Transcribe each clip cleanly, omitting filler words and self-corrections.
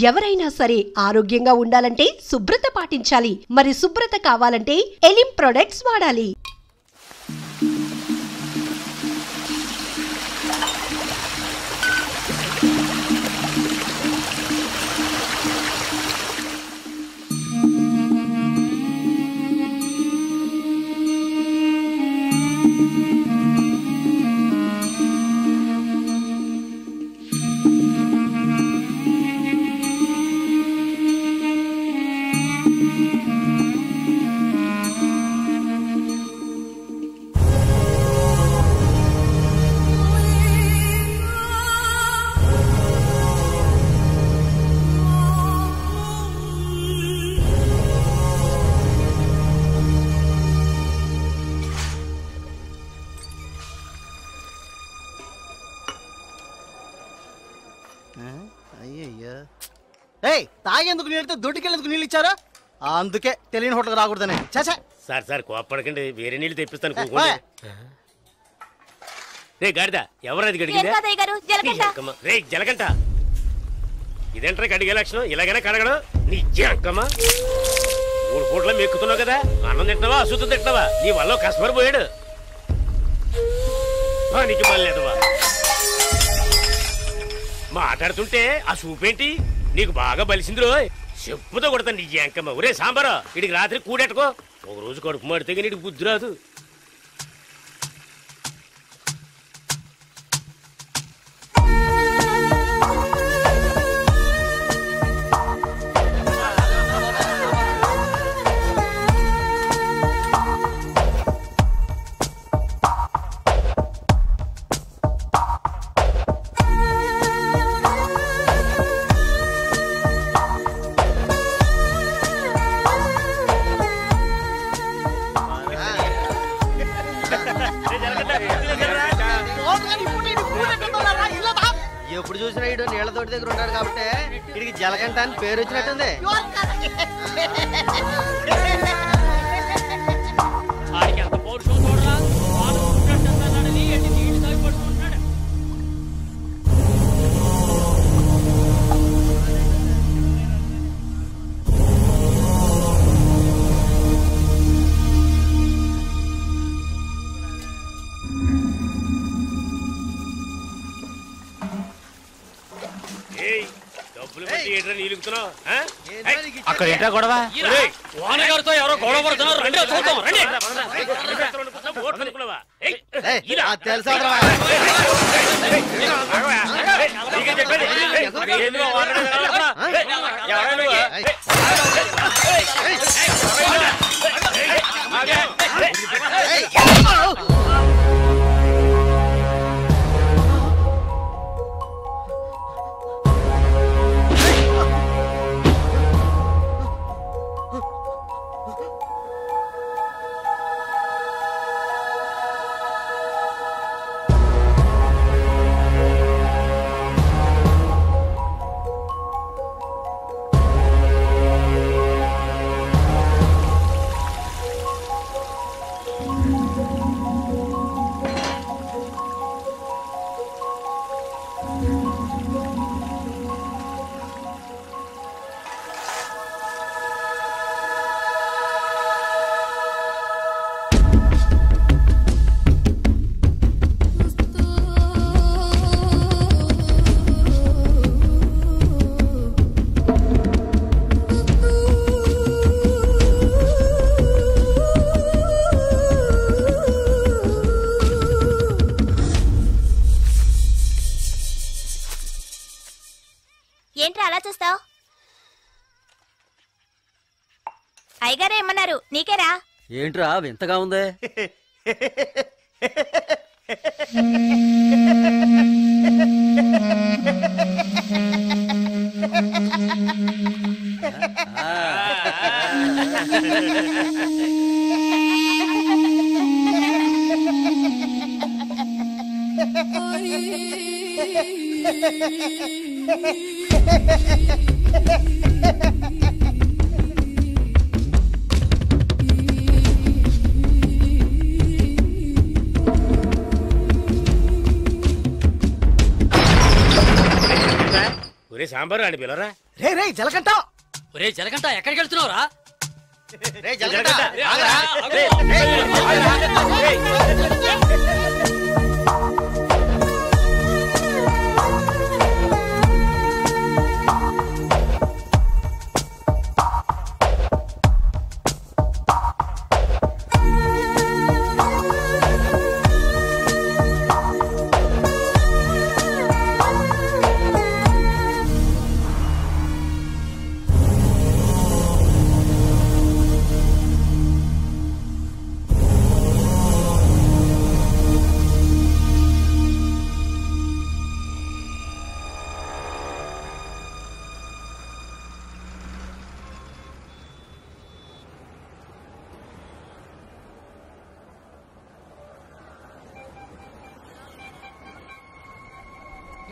ఎవరైనా సరే ఆరోగ్యంగా ఉండాలంటే శుభ్రత పాటించాలి. మరి శుభ్రత కావాలంటే ఎలిం ప్రొడక్ట్స్ వాడాలి. తాగేందుకు నీళ్ళతో దొడ్డికెళ్ళేందుకు నీళ్ళు ఇచ్చారా? అందుకే తెలియని హోటల్కి రాకూడదని. చచ్చా సార్ సార్ కోప్పడకండి, వేరే నీళ్ళు తెప్పిస్తాను. రే గాడిద, ఎవరది గడిగిందా? రే జలగంట, ఇదేంట్రా కడిగే లక్షణం? ఇలాగైనా కడగడం నీ జక్కమ్మా. 3 పూట్ల మెక్కుతున్నావు కదా, అన్నం తింటున్నావా అశుద్ధం తింటున్నావా? నీ వల్ల కస్టమర్ పోయాడు. నీకు మళ్ళేదవా మాట్లాడుతుంటే ఆ చూపేంటి? నీకు బాగా బలిసింది రో, చెప్పుతో కొడతాను నీ జంకమ్మ. ఒరే సాంబారా, ఇడికి రాత్రి కూడెట్టుకో. ఒక రోజు కడుపు మాడితే నీకు బుద్ధి రాదు. ఎప్పుడు చూసినా ఇడు నీళ్ల తోటి దగ్గర ఉన్నాడు కాబట్టి ఇడికి జలగంట అని పేరు వచ్చినట్టుంది. అక్కడ ఏంటా గొడవ? వానగారితో ఎవరో గొడవ పడుతున్నారు. రండి చూద్దాం. రండి. ఏంట్రా అలా చూస్తావు? అయ్యగారే ఏమన్నారు? నీకేరా? ఏంట్రా వింతగా ఉంది? ఒరే సాంబారు అని పిలరా. రే రే జలకంట ఒరే జలకంట ఎక్కడికి వెళ్తున్నావురా? రే జలకంట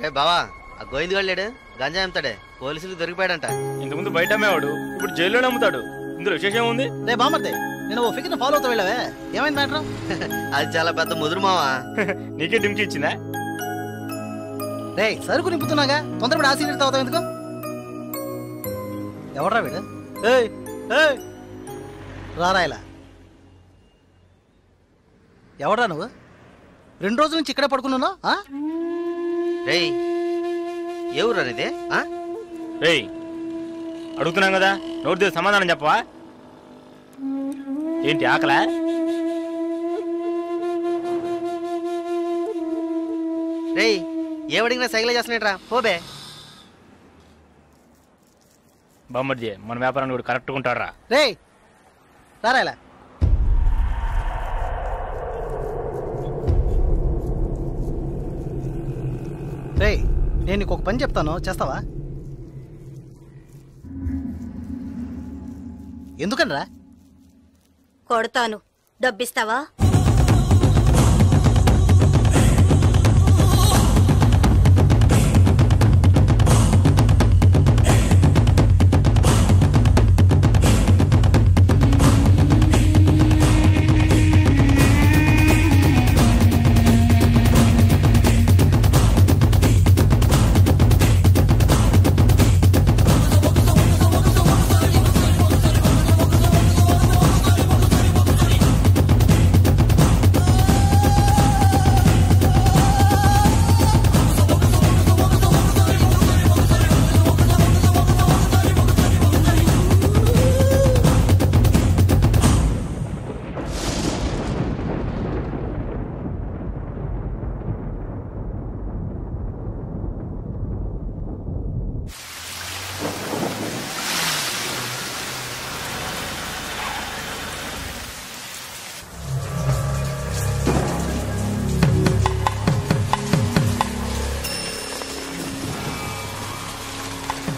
రే బావా ఆ గోవింద్ గారు లేడు గంజా అమ్ముతాడే పోలీసులకు దొరికిపోయాడంట. ఇంతకుముందు బయట అమ్మేవాడు ఇప్పుడు జైల్లోనే అమ్ముతాడు. ఇందులో విశేషం ఏముంది? రే బామర్దే నేను ఓ ఫిగర్ ఫాలో అవుతా వెళ్ళావే ఏమైంది మ్యాటర్? అది చాలా పెద్ద ముదురు మావా. నీకే డిమ్కి ఇచ్చిందా? రే సరుకు నింపుతున్నాగా తొందరపడి ఆ సీనియర్ తాగుతావు ఎందుకు? ఎవడ్రా వీడు? ఏయ్ ఏయ్ రారా ఇలా. ఎవడ్రా నువ్వు? 2 రోజుల నుంచి ఇక్కడే పడుకున్నావు? రేయ్ ఏ ఊరు అనేది? రేయ్ అడుగుతున్నాం కదా, నోటి దగ్గర సమాధానం చెప్పవా? ఏంటి ఆకలా? రేయ్ ఏమడిగినా సైకిల్ చేస్తున్నాడు రా పోబే. బామ్మర్జీ మన వ్యాపారాన్ని కూడా కరెక్ట్గా ఉంటాడు రా. రేయ్ రారా ఇలా. రేయ్ నేను నీకు ఒక పని చెప్తాను చేస్తావా? ఎందుకనరా? కొడతాను, డబ్బిస్తావా?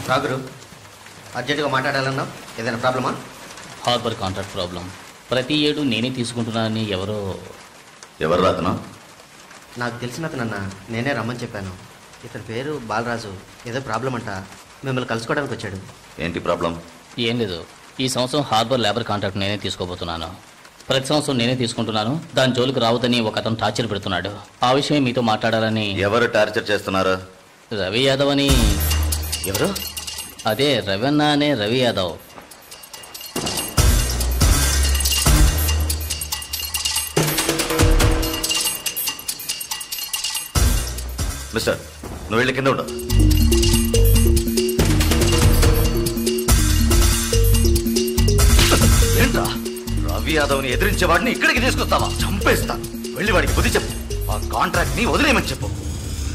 రాగురు అర్జెంటుగా మాట్లాడాలన్నా ఏదైనా ప్రాబ్లమా? Harbour contract problem. ప్రతి ఏడు నేనే తీసుకుంటున్నానని ఎవరు రాతనా? నాకు తెలిసిన అతనన్నా నేనే రమ్మని చెప్పాను. ఇతని పేరు బాలరాజు. ఏదో ప్రాబ్లం అంట, మిమ్మల్ని కలుసుకోవడానికి వచ్చాడు. ఏంటి ప్రాబ్లం? ఏం లేదు, ఈ సంవత్సరం హార్బర్ లేబర్ కాంట్రాక్ట్ నేనే తీసుకోబోతున్నాను. ప్రతి సంవత్సరం నేనే తీసుకుంటున్నాను. దాని జోలికి రావద్దని ఒక అతను టార్చర్ పెడుతున్నాడు. ఆ విషయం మీతో మాట్లాడాలని. ఎవరు టార్చర్ చేస్తున్నారు? రవి యాదవ్ అని. ఎవరు? అదే రవణ అనే రవి యాదవ్. మిస్టర్ నువ్వు వెళ్ళి కింద ఉండవు. ఏంట్రా రవి యాదవ్ని ఎదిరించే వాడిని ఇక్కడికి తీసుకొస్తావా? చంపేస్తాను. వెళ్ళి వాడికి బుద్ధి చెప్పు. ఆ కాంట్రాక్ట్ ని వదిలేయమని చెప్పు,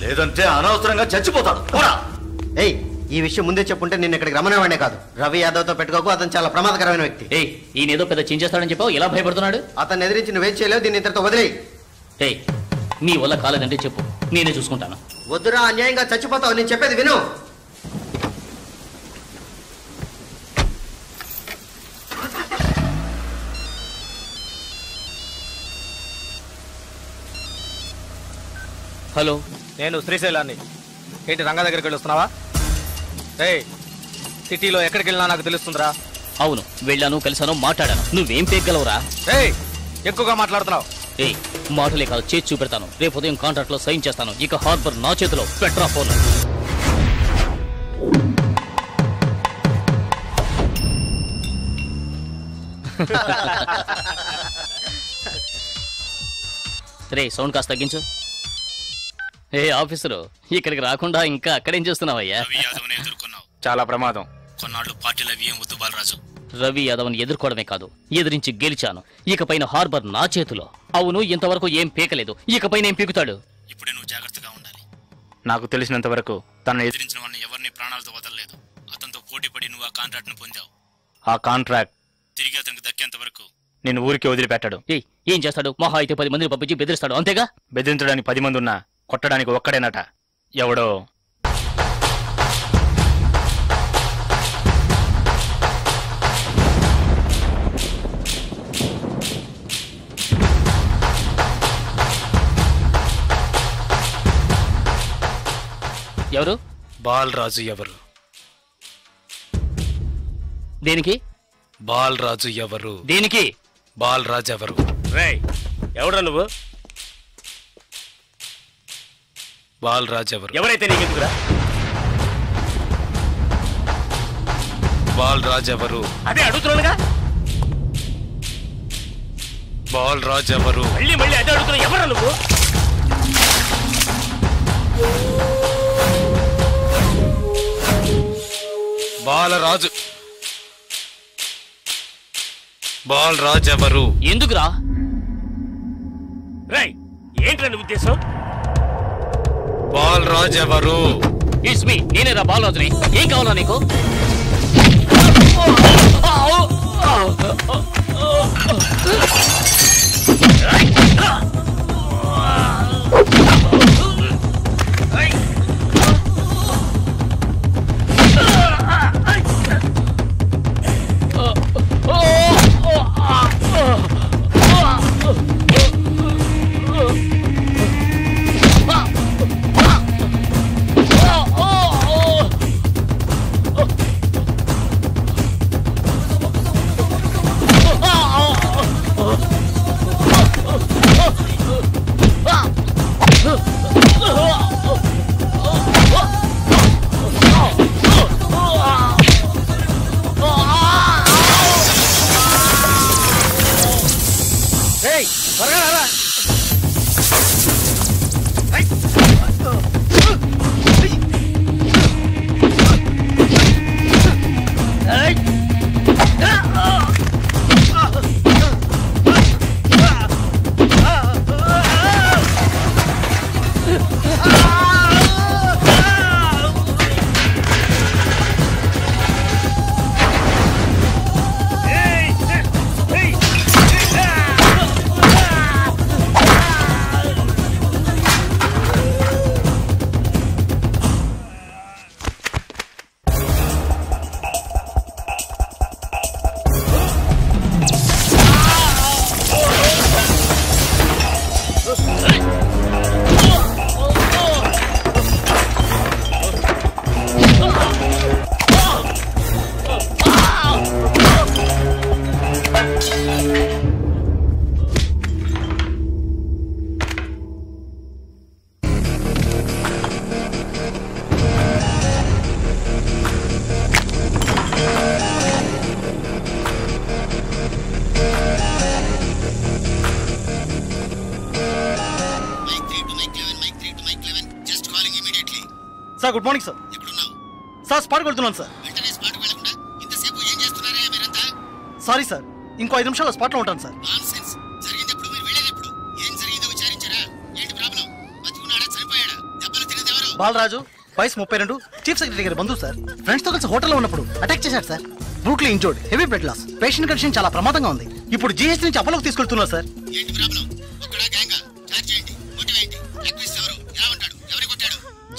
లేదంటే అనవసరంగా చచ్చిపోతాడు. ఏయ్ ఈ విషయం ముందే చెప్పుంటే నేను ఇక్కడికి రమ్మనేవాడే కాదు. రవి యాదవ్ తో పెట్టుకోకు, అతను చాలా ప్రమాదకరమైన వ్యక్తి. ఏయ్ ఈయనేదో పెద్ద చించేస్తాడని చెప్పావు, ఎలా భయపడుతున్నాడు? అతన్ని ఎదిరించి నువ్వేం చేయలేవు, దీన్ని ఇతరుతో వదిలేయి. ఏయ్ నీ వల్ల కాలేదంటే చెప్పు, నేనే చూసుకుంటాను. వద్దురా, అన్యాయంగా చచ్చిపోతావు. నేను చెప్పేది విను. హలో, నేను శ్రీశైలాన్ని. ఏంటి రంగా దగ్గరికి వెళ్ళి వస్తున్నావా? సిటీలో ఎక్కడికి వెళ్ళినా నాకు తెలుస్తుందిరా. అవును వెళ్ళాను, కలిసాను, మాట్లాడాను. నువ్వేం పేగలవురా? ఎక్కువగా మాట్లాడుతున్నావు. ఏయ్ మాటలే కాదు, చేసి చూపెడతాను. రేపు ఉదయం కాంట్రాక్ట్ లో సైన్ చేస్తాను. ఇక హార్బర్ నా చేతిలో. Petra phone. రే సౌండ్ కాస్త తగ్గించు. ఏ ఆఫీసరు, ఇక్కడికి రాకుండా ఇంకా అక్కడేం చేస్తున్నావయ్యా? చాలా ప్రమాదం. కొన్నాళ్ళు పార్టీలు అవి ఏం వద్దు బాలరాజు. రవి యాదవ్ని ఎదుర్కోవడమే కాదు, ఎదిరించి గెలిచాను. ఇకపైన హార్బర్ నా చేతిలో. అవును, ఇంతవరకు ఏం పీకలేదు, ఇకపైన ఏం పీకుతాడు? ఇప్పుడే నువ్వు జాగ్రత్తగా ఉండాలి. నాకు తెలిసినంత వరకు తనను ఎదిరించిన వాళ్ళని ఎవరిని ప్రాణాలతో వదలలేదు. అతనితో పోటీ పడి నువ్వు ఆ కాంట్రాక్ట్ ను పొందావు. ఆ కాంట్రాక్ట్ తిరిగి అతనికి దక్కేంత వరకు నేను ఊరికి వదిలిపెట్టాడు. ఏం చేస్తాడు? మహా అయితే 10 మందిని పంపించి బెదిరిస్తాడు, అంతేగా? బెదిరించడానికి 10 మంది ఉన్నా కొట్టడానికి ఒక్కడేనట. ఎవడో ఎవరు? బాలరాజు ఎవరు? దేనికి? బాలరాజు ఎవరు? దేనికి? బాలరాజు ఎవరు? రేయ్ ఎవడ్రా నువ్వు? బాలరాజు ఎవరు? ఎవరైతే నీకెందుకురా? బాలరాజు ఎవరు? అదే అడుగుతున్నానుగా. బాలరాజు ఎవరు? మళ్ళీ మళ్ళీ అదే అడుగుతున్నా. ఎవరా నువ్వు? బాలరాజు. బాలరాజు ఎవరు? ఎందుకురా? రేయ్ ఏంట్రా నీ ఉద్దేశం? బాలరాజు ఎవరు? ఇట్స్ మీ, నేనేరా బాలరాజుని. ఏం కావాలా నీకు? Sir good morning sir. Sir స్పాట్కి వెళ్తున్నాను సార్. సారీ సార్, ఇంకో 5 నిమిషాల్లో స్పాట్లో ఉంటాను సార్. బాలరాజు వయసు 32, చీఫ్ సెక్రటరీ గారి బంధువు సార్. ఫ్రెండ్స్ తో కలిసి హోటల్లో ఉన్నప్పుడు అటాక్ చేశారు sir. Brutally injured, heavy blood loss. Patient condition చాలా ప్రమాదంగా ఉంది. ఇప్పుడు జీహెచ్ నుంచి అపోలోకి తీసుకెళ్తున్నారు సార్.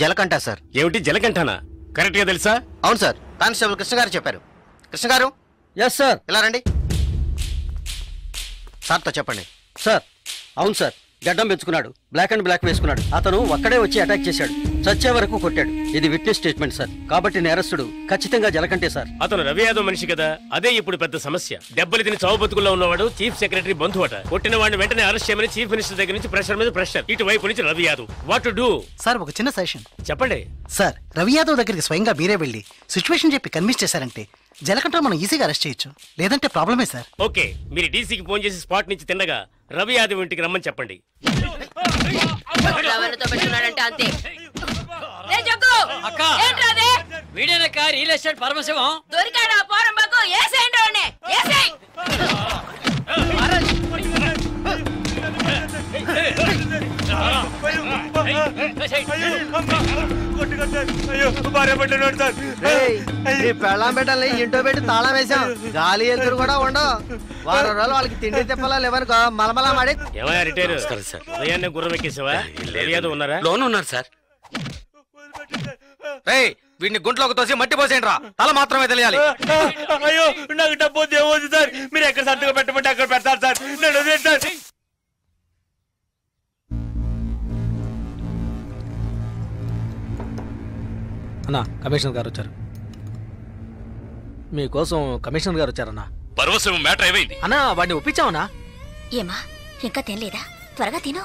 జలకంట సార్. ఏమిటి జలకంఠనా? కరెక్ట్ గా తెలుసా? అవును సార్, కానిస్టేబుల్ కృష్ణ గారు చెప్పారు. కృష్ణ గారు. Yes sir. ఇలా రండి. సార్తో చెప్పండి. సార్ అవును సార్, గడ్డం పెంచుకున్నాడు, బ్లాక్ అండ్ బ్లాక్ వేసుకున్నాడు. అతను ఒక్కడే వచ్చి అటాక్ చేశాడు, చచ్చే వరకు కొట్టాడు. ఇది విట్నెస్ స్టేట్మెంట్ సార్, కాబట్టి నేరస్తుడు ఖచ్చితంగా జలకంటే సార్. అతను రవి యాదవ్ మనిషి కదా, అదే ఇప్పుడు పెద్ద సమస్య. దెబ్బలు తిని చావు బతుకుల్లో ఉన్నవాడు చీఫ్ సెక్రటరీ బంధువు అట. కొట్టిన వాడిని వెంటనే అరెస్ట్ చేయమని చీఫ్ మినిస్టర్ దగ్గర నుంచి ప్రెషర్ మీద ప్రెషర్. ఇటువైపు నుంచి Ravi Yadav. What to do? Sir ఒక చిన్న సజెషన్ చెప్పండి. సార్ రవి యాదవ్ దగ్గరికి స్వయంగా మీరే వెళ్ళి సిచ్యువేషన్ చెప్పి కన్విన్స్ చేశారంటే జలకంఠ మనం ఈజీగా అరెస్ట్ చేయొచ్చు, లేదంటే ప్రాబ్లమే సార్. ఓకే, మీరు డీసీకి ఫోన్ చేసి స్పాట్ నుంచి తిన్నగా రవి యాదవ్ ఇంటికి రమ్మని చెప్పండి. అంతే. వీడేనక్క రియల్ ఎస్టేట్ పరమశివం. దొరికాడా పోరంబాకు ఏసేయండి. పెళ్ళాం పెట్టాలి ఇంటో పెట్టి తాళం వేసాం. గాలి ఎదురు కూడా ఉండవు. వారం రోజులు వాళ్ళకి తిండి తిప్పలా లేవనుకో మలమలా మాడి. ఏమయ్యా రిటైర్ సార్, ఉదయాన్నే గుర్రం ఎక్కేసావా? లేదు ఉన్నారా? లోన్ ఉన్నారు సార్. వీడిని గుంట్లోకి తోసి మట్టి పోసేయండి రా, తల మాత్రమే తెలియాలి. అయ్యో నాకు డబ్బు ఏమవుతుంది సార్, మీరు ఎక్కడ సంతకం పెట్టమంటే అక్కడ పెడతారు సార్. నేను అన్నా కమిషనర్ గారు వచ్చారు. మీకోసం కమిషనర్ గారు వచ్చారన్నా. పరవశం మ్యాటర్ ఏమైంది అన్నా? వాడిని ఒప్పించావనా? ఏమా ఇంకా తినలేదా? త్వరగా తిను.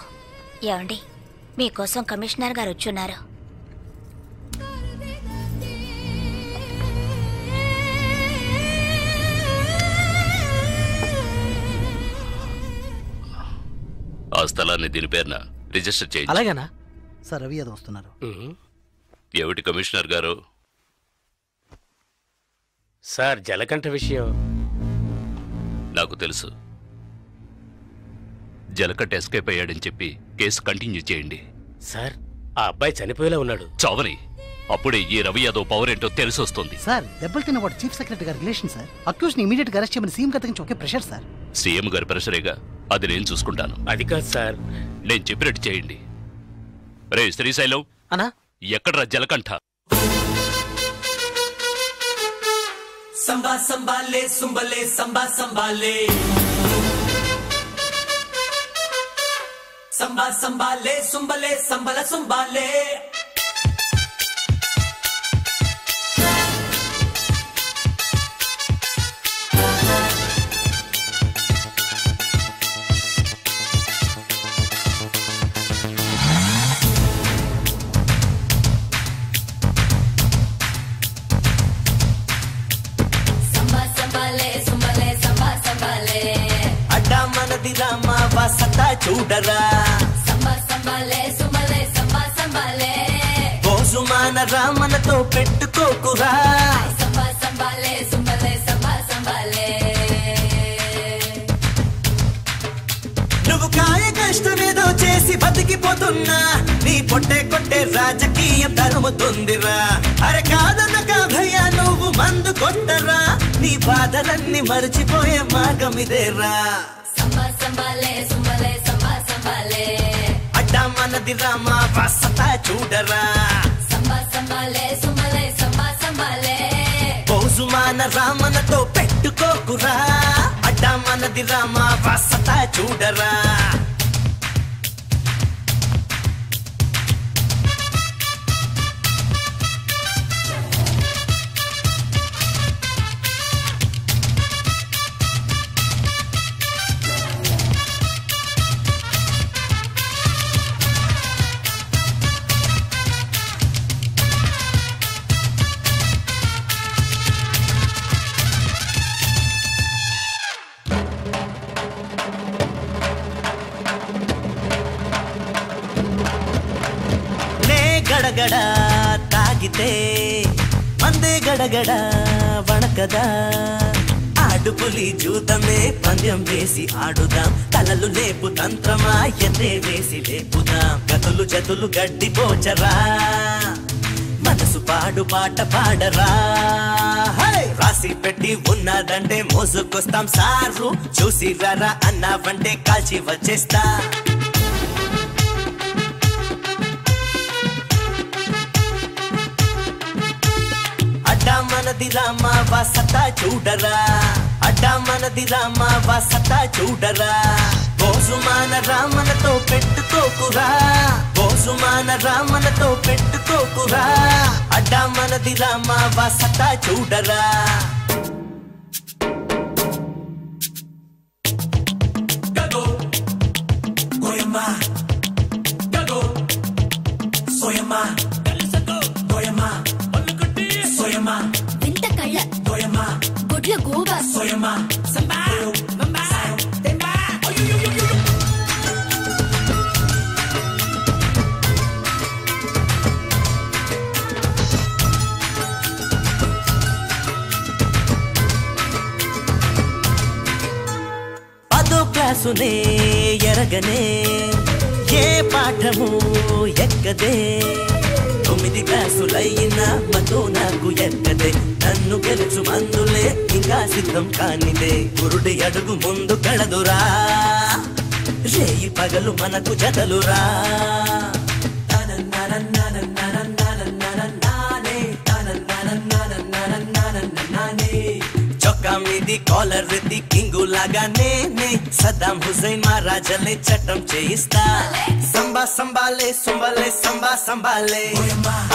ఏమండి, మీకోసం కమిషనర్ గారు వచ్చున్నారు. ఆ స్థలాన్ని దీని పేరున రిజిస్టర్ చేయండి. అలాగేనా సార్? రవి యాదవ్ వస్తున్నారు. ఏమిటి కమిషనర్ గారు? సార్ జలకంఠ విషయం నాకు తెలుసు. జలకంఠ ఎస్కేప్ అయ్యాడని చెప్పి కేసు కంటిన్యూ చేయండి. సార్ ఆ అబ్బాయి చనిపోయేలా ఉన్నాడు. చావని అప్పుడే ఈ రవి యాదవ్ పవర్ ఏంటో తెలిసి వస్తుంది. సార్ దెబ్బలు తిన్నవాడు చీఫ్ సెక్రటరీ గారి రిలేషన్ సార్. అక్యూజ్ ని ఇమీడియట్ గా అరెస్ట్ చేయమని సీఎం గారి నుంచి ఒకే ప్రెషర్ సార్. సీఎం గారి ప్రెషరేగా, అది నేను చూసుకుంటాను. అది కాదు సార్, నేను చెప్పినట్టు చేయండి. రే శ్రీశైలం అన్నా, ఎక్కడ్రా జలకంఠ? సంబా సంబాలే సుంబలే సంబా సంబాలే సంబా సంబాలే సుంబలే సంబల సుంబాలే రామా వసత చూడరా బోజుమాన రామనతో పెట్టుకోకురా నువ్వు కాయ కష్టమేదో చేసి బతికిపోతున్నా నీ పొట్టే కొట్టే రాజకీయం తరుముతుందిరా. అరే కాదనక భయ్యా నువ్వు మందు కొట్టరా, నీ బాధలన్నీ మర్చిపోయే మార్గం ఇదేరా. అడ్డా మనది రామా వసత చూడరా బోజుమాన రామనతో పెట్టుకోకురా. అడ్డా మనది రామా వసత చూడరా. గడగడ తాగితే మందే గడగడ వణకదా. ఆడుపులి జూతమే పందెం వేసి ఆడుదాం, కలలు లేపు తంత్రమా ఎన్నే వేసి లేపుదాం. గతులు జతులు గడ్డి పోచరా, మనసు పాడు పాట పాడరా. రాసి పెట్టి ఉన్నదంటే మోసుకొస్తాం సారు, చూసి రారా అన్నావంటే కాల్చి వచ్చేస్తా. అడ్డా మనది రామా వసత చూడరా. అడ్డా మనది రామా వసత చూడరా. బోజుమాన రామనతో పెట్టుకోకురా, బోజుమాన రామనతో పెట్టుకోకురా. అడ్డా మనది రామా వసత చూడరా. గగో గోయమ్మా గగో సోయమ్మా గోయమ్మా వింత కళ్ళ గుడ్ల గూబ పదో క్లాసునే ఎరగనే ఏ పాఠము ఎక్కదే 9 క్లాసులైనా మతో నాకు ఎక్కదే నన్ను గెలుచు మందులే ఇంకా సిద్ధం కానిదే గురుడి అడుగు ముందు కడదురా రేయి పగలు మనకు జతలురా చొక్కా మీది కాలర్ ది కింగు లాగానే సద్దాం హుసైన్ మహారాజలే చట్టం చేయిస్తా సంబా సంబాలే సుంబలే సంబా సంబాలే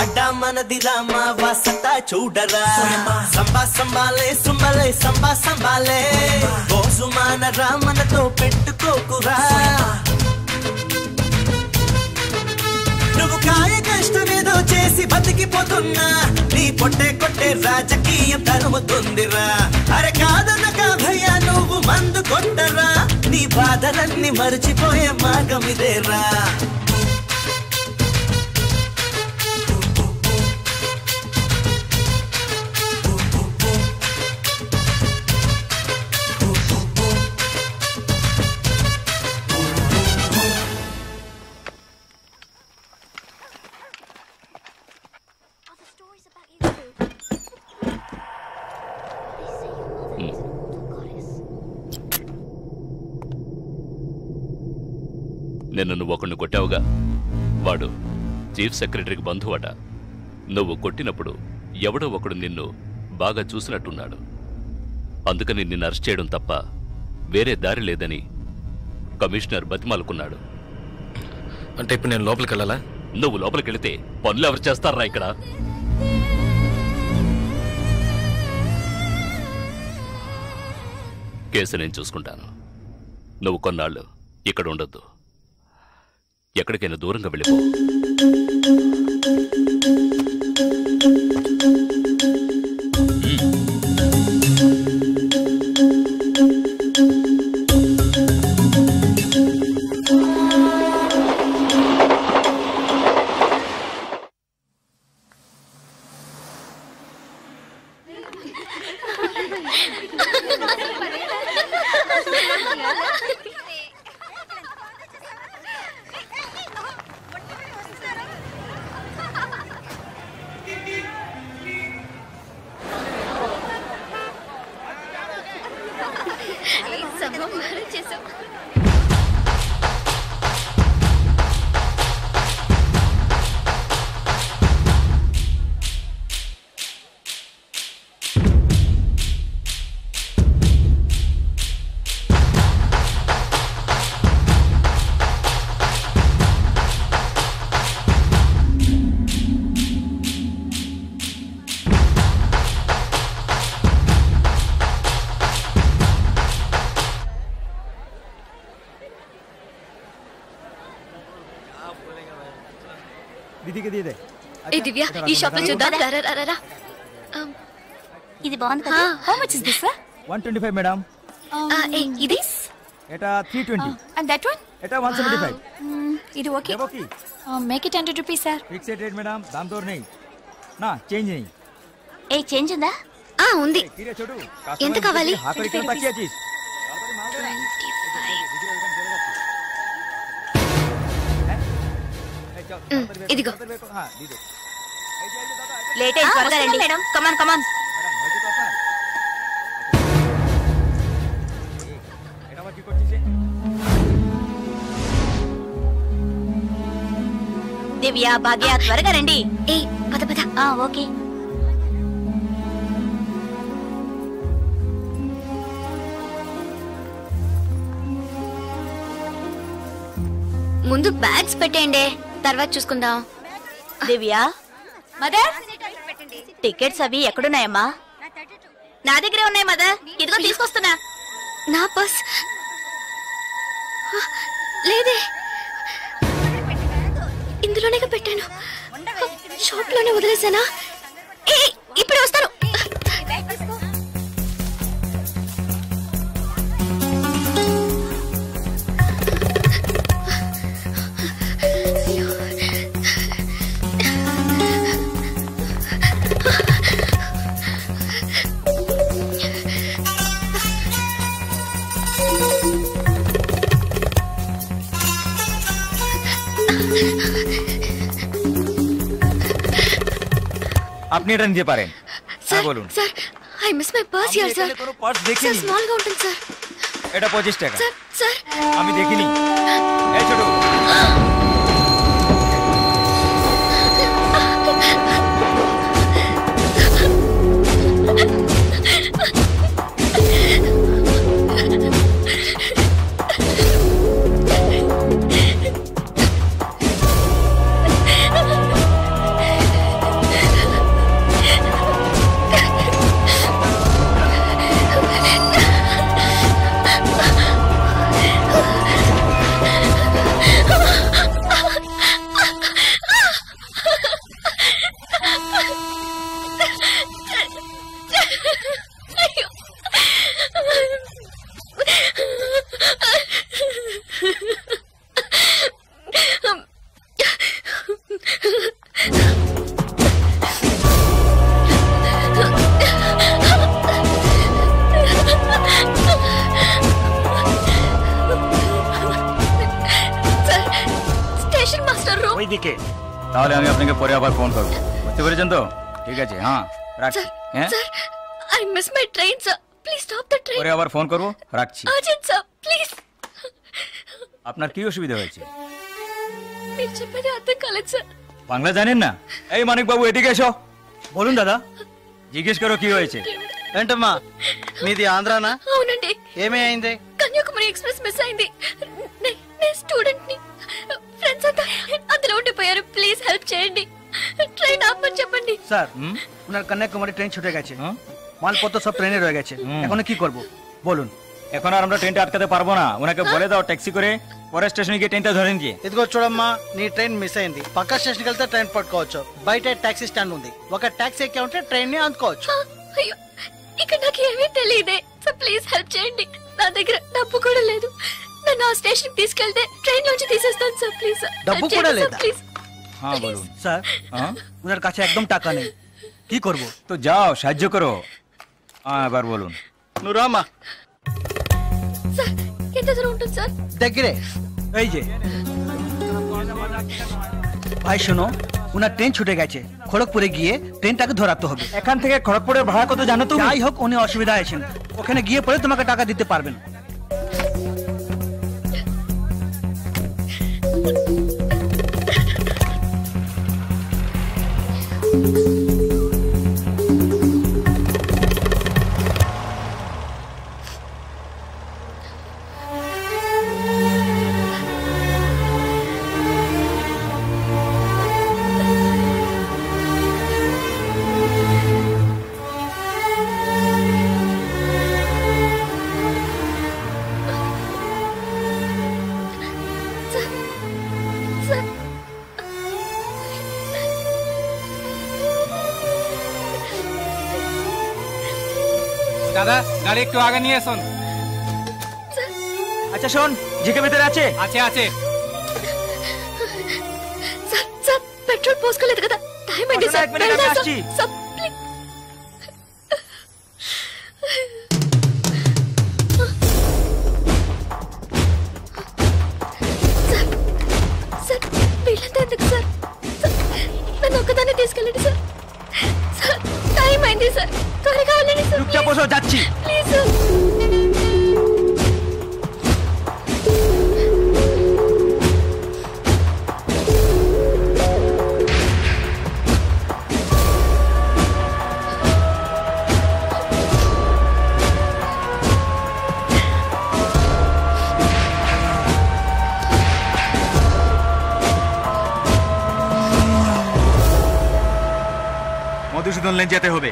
అడ్డా మనది రామా వాసతా చూడరా సంబా సంబాలే సుంబలే సంబా సంబాలే బోసు మాన రామనతో పెట్టుకోకురా నువ్వు కాయ కష్టమేదో చేసి బతికిపోతున్నా నీ పొట్టే కొట్టే రాజకీయం తరుముతుందిరా అరే కాదనక భయ్యా నువ్వు మందు కొట్టరా నీ బాధలన్నీ మరిచిపోయే మార్గం ఇదేరా నిన్ను నువ్వు ఒకడిని కొట్టావుగా వాడు చీఫ్ సెక్రటరీకి బంధువట నువ్వు కొట్టినప్పుడు ఎవడో ఒకడు నిన్ను బాగా చూసినట్టున్నాడు అందుకని నిన్ను అరెస్ట్ చేయడం తప్ప వేరే దారి లేదని కమిషనర్ బతిమాలుకున్నాడు అంటే ఇప్పుడు నేను లోపలికి వెళ్ళాలా నువ్వు లోపలికి వెళితే పనులు ఎవరు చేస్తారా ఇక్కడ కేసు నేను చూసుకుంటాను నువ్వు కొన్నాళ్ళు ఇక్కడ ఉండొద్దు ఎక్కడికైనా దూరంగా వెళ్ళిపో దివ్య ఈ షాప్ లో చూద్దాం ఇది బాగుంది కదా how much is this sir 125 madam ఇది ఎటా 320 అండ్ దట్ వన్ ఎటా 175 ఇది okay make it 100 rupees sir fix rate madam దామ్ దోర్ नहीं నా చేంజ్ नहीं ఏ చేంజ్ ఉందా ఉంది ఎంత కావాలి हाथ ఇక్కడ తక్కువ చీజ్ ఇదిగో లేట్ అయ్యి త్వరగా రండి మేడం కమాన్ కమాన్ దివ్య భాగ్య త్వరగా రండి ఏ పద పద ఓకే ముందు బ్యాగ్స్ పెట్టేయండి తర్వాత చూసుకుందాం దివ్య మదర్ టికెట్స్ అవి ఎక్కడున్నాయమ్మా నా దగ్గరే ఉన్నాయి మదర్ ఇదిగో తీసుకొస్తున్నా నా పర్స్ లేదే ఇందులోనే పెట్టాను షాప్ లోనే వదిలేసానా ఇప్పుడు వస్తాను আপনি এটা নিতে পারেন। হ্যাঁ বলুন। Sir I miss my purse here sir. কোনো পার্স দেখিনি। স্যার স্মল గా ఉంటుంది স্যার। এটা 25 টাকা। স্যার স্যার আমি দেখিনি। এই ছোট তাহলে আমি আপনাকে পরে আবার ফোন করব। বুঝতে পেরেছেন তো? ঠিক আছে, হ্যাঁ রাখছি। হ্যাঁ sir I miss my train sir, please stop the train. পরে আবার ফোন করব, রাখছি। Urgent sir please. আপনার কি অসুবিধা হয়েছে? మీరు చెప్పేది అర్థం కాలేదు సార్. বাংলা জানেন না? এই মানিক বাবু ఎదిగే এসো। বলুন দাদা। জিজ্ঞেস করো কি হয়েছে। ఏంటమ్మా మీది ఆంధ్రానా? అవునండి. ఏమీ అయింది? కన్యాకుమారి ఎక్స్ప్రెస్ మిస్ అయింది. నేను స్టూడెంట్ ని. ఫ్రెండ్స్ అంతా అందులో ఉండిపోయారు. ప్లీజ్ హెల్ప్ చేయండి. ট্রেন আপনি చెప్పండి। স্যার ওনার কন্যাকুমারী ট্রেন ছুটে গেছে। মালপত্র সব ট্রেনে রয়ে গেছে। এখন কি করব বলুন? এখন আর আমরা ট্রেনটা আটকাতে পারবো না। ওনাকে বলে দাও ট্যাক্সি করে পরে స్టేషన్ కి ట్రైన్ ధరని দিয়ে। ఇదిగో చూడమ్మా, నీ ట్రైన్ మిస్ అయింది। పక్క స్టేషన్కి వెళ్తే ట్రైన్ పట్టుకోవచ్చు। బయట టాక్సీ స్టాండ్ ఉంది, ఒక టాక్సీ ఎక్కి ఉంటే ట్రైన్ ని అందుకోవచ్చు। అయ్యో ఇక్కడ నాకు ఏమీ తెలియదే సార్, ప్లీజ్ హెల్ప్ చేయండి। నా దగ్గర డబ్బు కూడా లేదు। నన్ను ఆ స్టేషన్ కి తీసుకెళ్తే ట్రైన్ నుంచి తీసేస్తాను సార్, ప్లీజ్ సార్। డబ్బు కూడా లేదా? ప్లీజ్। হ্যাঁ বলুন। স্যার ওনার কাছে একদম টাকা নেই, কি করব? তো যাও সাহায্য করো। হ্যাঁ এবার বলুন। నువ్వు రామా। স্যার ఎంత দূరం ఉంటుంది স্যার? దగ్గరే। এই যে ভাই শোনো, ওনার ট্রেন ছুটে গেছে। খড়গপুরে গিয়ে ট্রেনটাকে ধরাতে হবে। এখান থেকে খড়গপুরের ভাড়া কত জানো তুমি? যাই হোক, উনি অসুবিধা আছেন, ওখানে গিয়ে পরে তোমাকে টাকা দিতে পারবেন। দাদা গাড়ি একটু আগে নিয়ে আসুন। আচ্ছা শোন, জিকে ভিতরে আছে? আছে আছে। సార్ సార్ పెట్రోల్ పోసుకోలేదు కదా, టైం అయింది సార్। వెళ్దాం సార్। Sir please. సార్ వీళ్ళంతా ఎందుకు సార్? నన్ను ఒక్కదాన్ని తీసుకెళ్ళండి సార్। సార్ టైం అయింది సార్, త్వరగా వెళ్ళండి సార్। চুপচাপ বসো, যাচ্ছি। Please sir. মধুসূদন লেন যেতে হবে।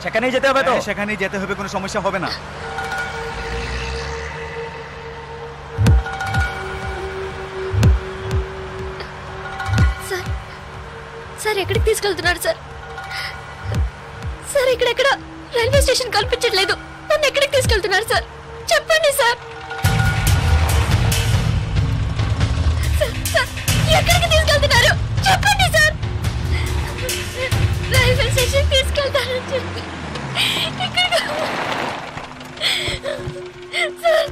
সেখানেই যেতে হবে তো? সেখানেই যেতে হবে, কোনো সমস্যা হবে না। సార్ సార్ ఎక్కడికి తీసుకెళ్తున్నారు సార్? సార్ ఇక్కడెక్కడ రైల్వే స్టేషన్ కనిపించట్లేదు, నన్ను ఎక్కడికి తీసుకెళ్తున్నారు సార్? చెప్పండి సార్। సార్ ఎక్కడికి తీసుకెళ్తున్నారు చెప్పండి సార్। రైల్వే స్టేషన్ తీసుకెళ్తానని చెప్పి ఎక్కడికి సార్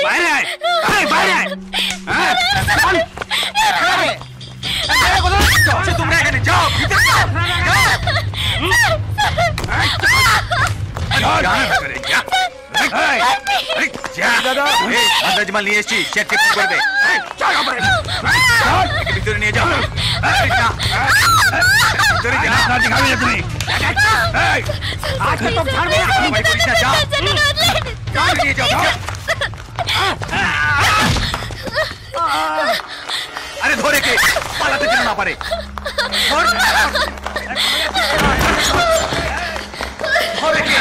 বাইরে तुम रहेगा नहीं, जाओ अंदाजमाल नहीं एसटी चेक के ऊपर दे भीतर नहीं जाओ भीतर जा ना दिखाओ ये तुम्हें आज तो झाड़ में भाई पुलिस ने जाओ जाओ नहीं जाओ अरे धोरे के पाला तो चलना पड़े धोरे के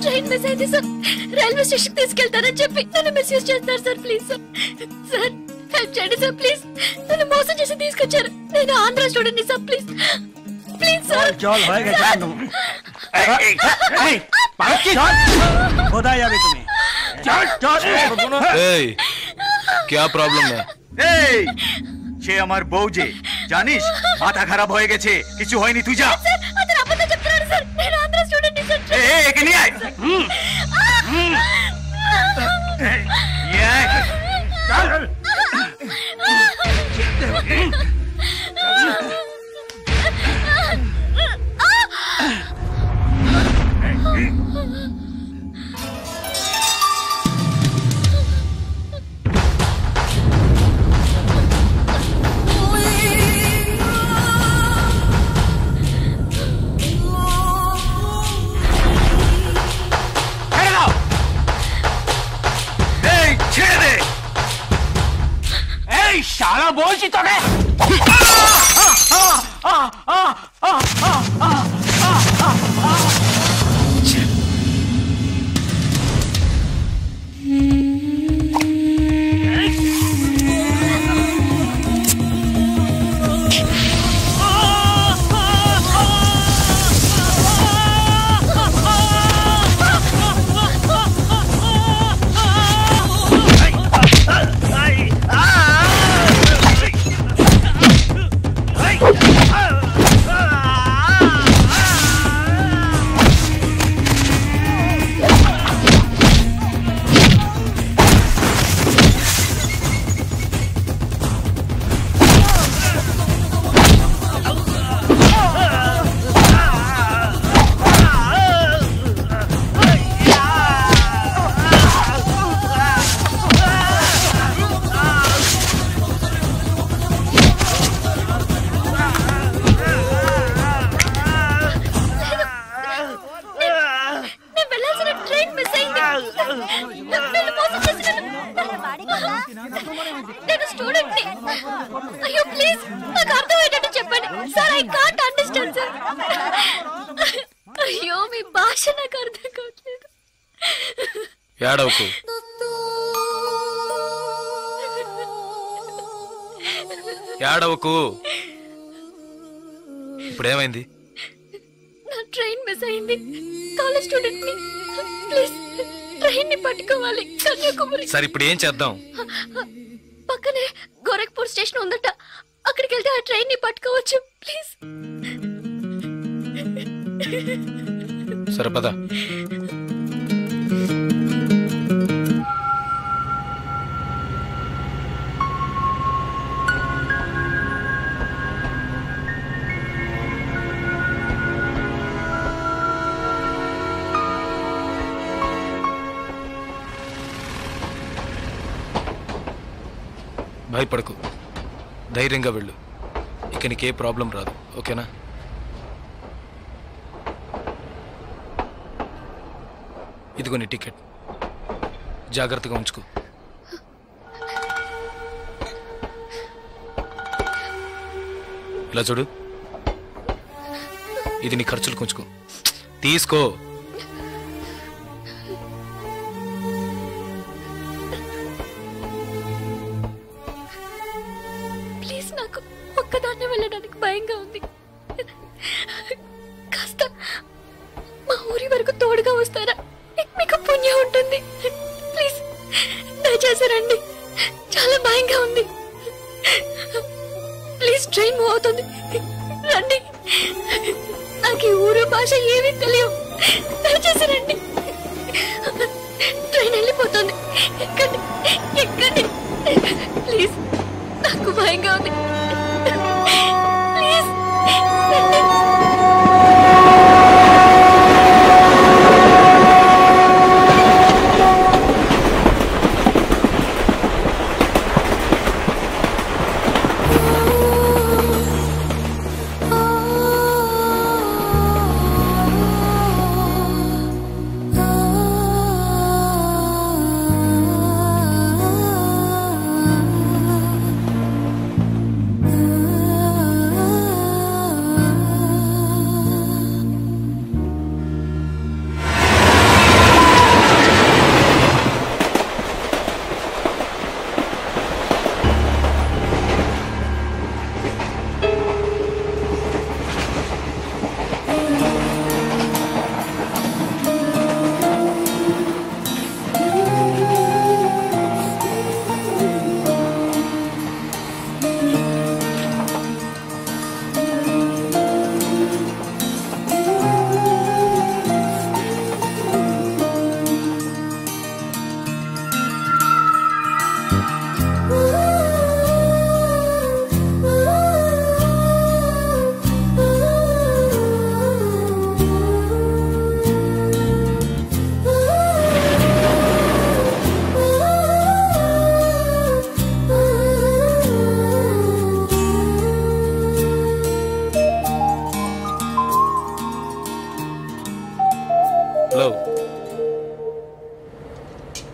ట్రైన్ మిస్ అయింది సార్. రైల్వే స్టేషన్ తీసుకెళ్తానని చెప్పి నన్ను మిస్యూజ్ చేస్తున్నారు sir. Please sir, sir help చేయండి సార్. ప్లీజ్ నన్ను మోసం చేసి తీసుకొచ్చారు. నేను ఆంధ్ర స్టూడెంట్ ని సార్. Please please sir. क्या प्रॉब्लम है? সে আমার বউ যে জানিস মাথা খারাপ হয়ে গেছে কিছু হয়নি তুই যা అతను అబద్ధం చెప్తున్నాడు సార్. నేను ఆంధ్ర స్టూడెంట్ ని సార్. একে নিয়ে আয় शाला बोल सी तो నేను స్టూడెంట్ ని. అయ్యో ప్లీజ్ నాకు అర్థమయ్యేటట్టు చెప్పండి sir. I can't understand sir. అయ్యో మీ భాష నాకు అర్థం కావట్లేదు. ఏడవకు. ఏడవకు. ఇప్పుడేమైంది? నా ట్రైన్ మిస్ అయింది. కాలేజ్ స్టూడెంట్ ని. ప్లీజ్ ట్రైన్ ని పట్టుకోవాలి కన్యాకుమారి. సరే ఇప్పుడు ఏం చేద్దాం? పక్కనే గోరఖ్పూర్ స్టేషన్ ఉందట. అక్కడికి వెళ్తే ఆ ట్రైన్ ని పట్టుకోవచ్చు. ప్లీజ్. సరే పద. భయపడకు, ధైర్యంగా వెళ్ళు. ఇక నీకే ప్రాబ్లం రాదు, ఓకేనా? ఇదిగో నీ టికెట్, జాగ్రత్తగా ఉంచుకో. ఇలా చూడు, ఇది నీ ఖర్చులు కొంచుకో, తీసుకో. ప్లీజ్, నాకు ఒక్కదాన్నే వెళ్ళడానికి భయంగా ఉంది. కాస్త మా ఊరి వరకు తోడుగా వస్తారా? మీకు పుణ్యం ఉంటుంది. ప్లీజ్ దయచేసి రండి, చాలా భయంగా ఉంది. ప్లీజ్, ట్రైన్ మూవ్ అవుతుంది, రండి. నాకు ఈ ఊరు భాష ఏమీ తెలియవు, దయచేసి రండి. ట్రైన్ వెళ్ళిపోతుంది, ఎక్కండి ఎక్కండి. ప్లీజ్, నాకు భయంగా ఉంది. ప్లీజ్ రండి.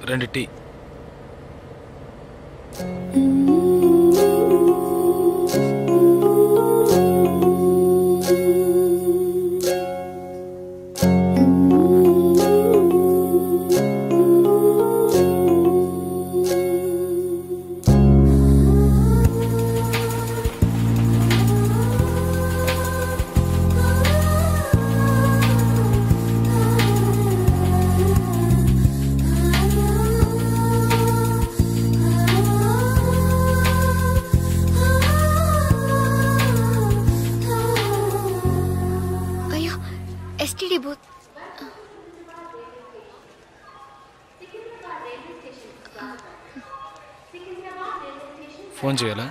రెండు టీ. ఫోన్ చేయాలా?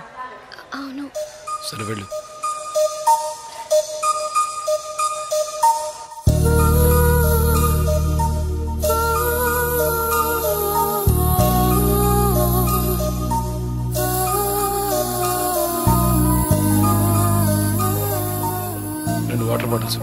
అవును. సరే వెళ్ళు. రెండు వాటర్ బాటిల్స్.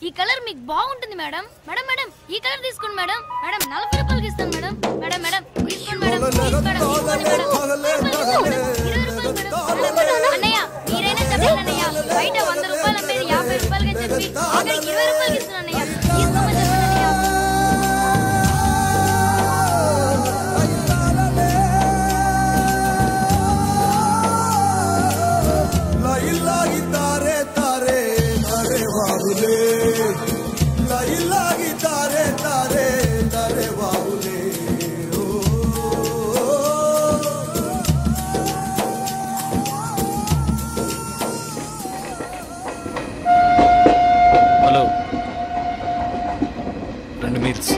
ఈ కలర్ మీకు బాగుంటుంది మేడం. మేడం మేడం ఈ కలర్ తీసుకోండి మేడం. మేడం 40 రూపాయలకి ఇస్తాను మేడం. మేడం మేడం తీసుకోండి మేడం. అన్నయ్య మీరైనా చెప్పండి అన్నయ్య. బయట 100 రూపాయలు అమ్మేది 50 రూపాయలకి చెప్పి ఆఖరికి 20 రూపాయలకి ఇస్తాను అన్నయ్య. తీసుకోమని చెప్పండి అన్నయ్య. Hello, 2 meals.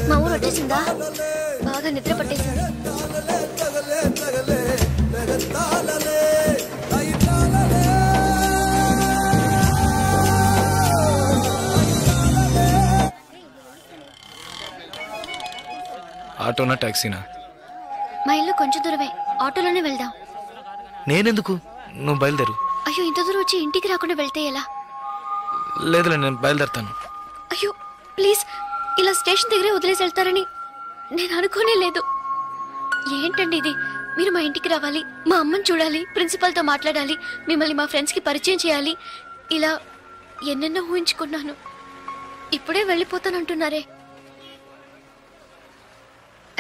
మా ఊరు వచ్చేసిందా? బాగా నిద్ర పట్టేసింది. ఆటోనా టాక్సీనా? మా ఇల్లు కొంచెం దూరమే, ఆటోలోనే వెళ్దాం. నేనెందుకు, నువ్వు బయలుదేరు. అయ్యో, ఇంత దూరం వచ్చి ఇంటికి రాకుండా వెళ్తే ఎలా? లేదులే, నేను బయలుదేరుతాను. అయ్యో ప్లీజ్, ఇలా స్టేషన్ దగ్గరే వదిలేసి వెళ్తారని నేను అనుకోనే లేదు. ఏంటండి ఇది? మీరు మా ఇంటికి రావాలి, మా అమ్మని చూడాలి, ప్రిన్సిపల్తో మాట్లాడాలి, మిమ్మల్ని మా ఫ్రెండ్స్కి పరిచయం చేయాలి, ఇలా ఎన్నెన్నో ఊహించుకున్నాను. ఇప్పుడే వెళ్ళిపోతానంటున్నారే.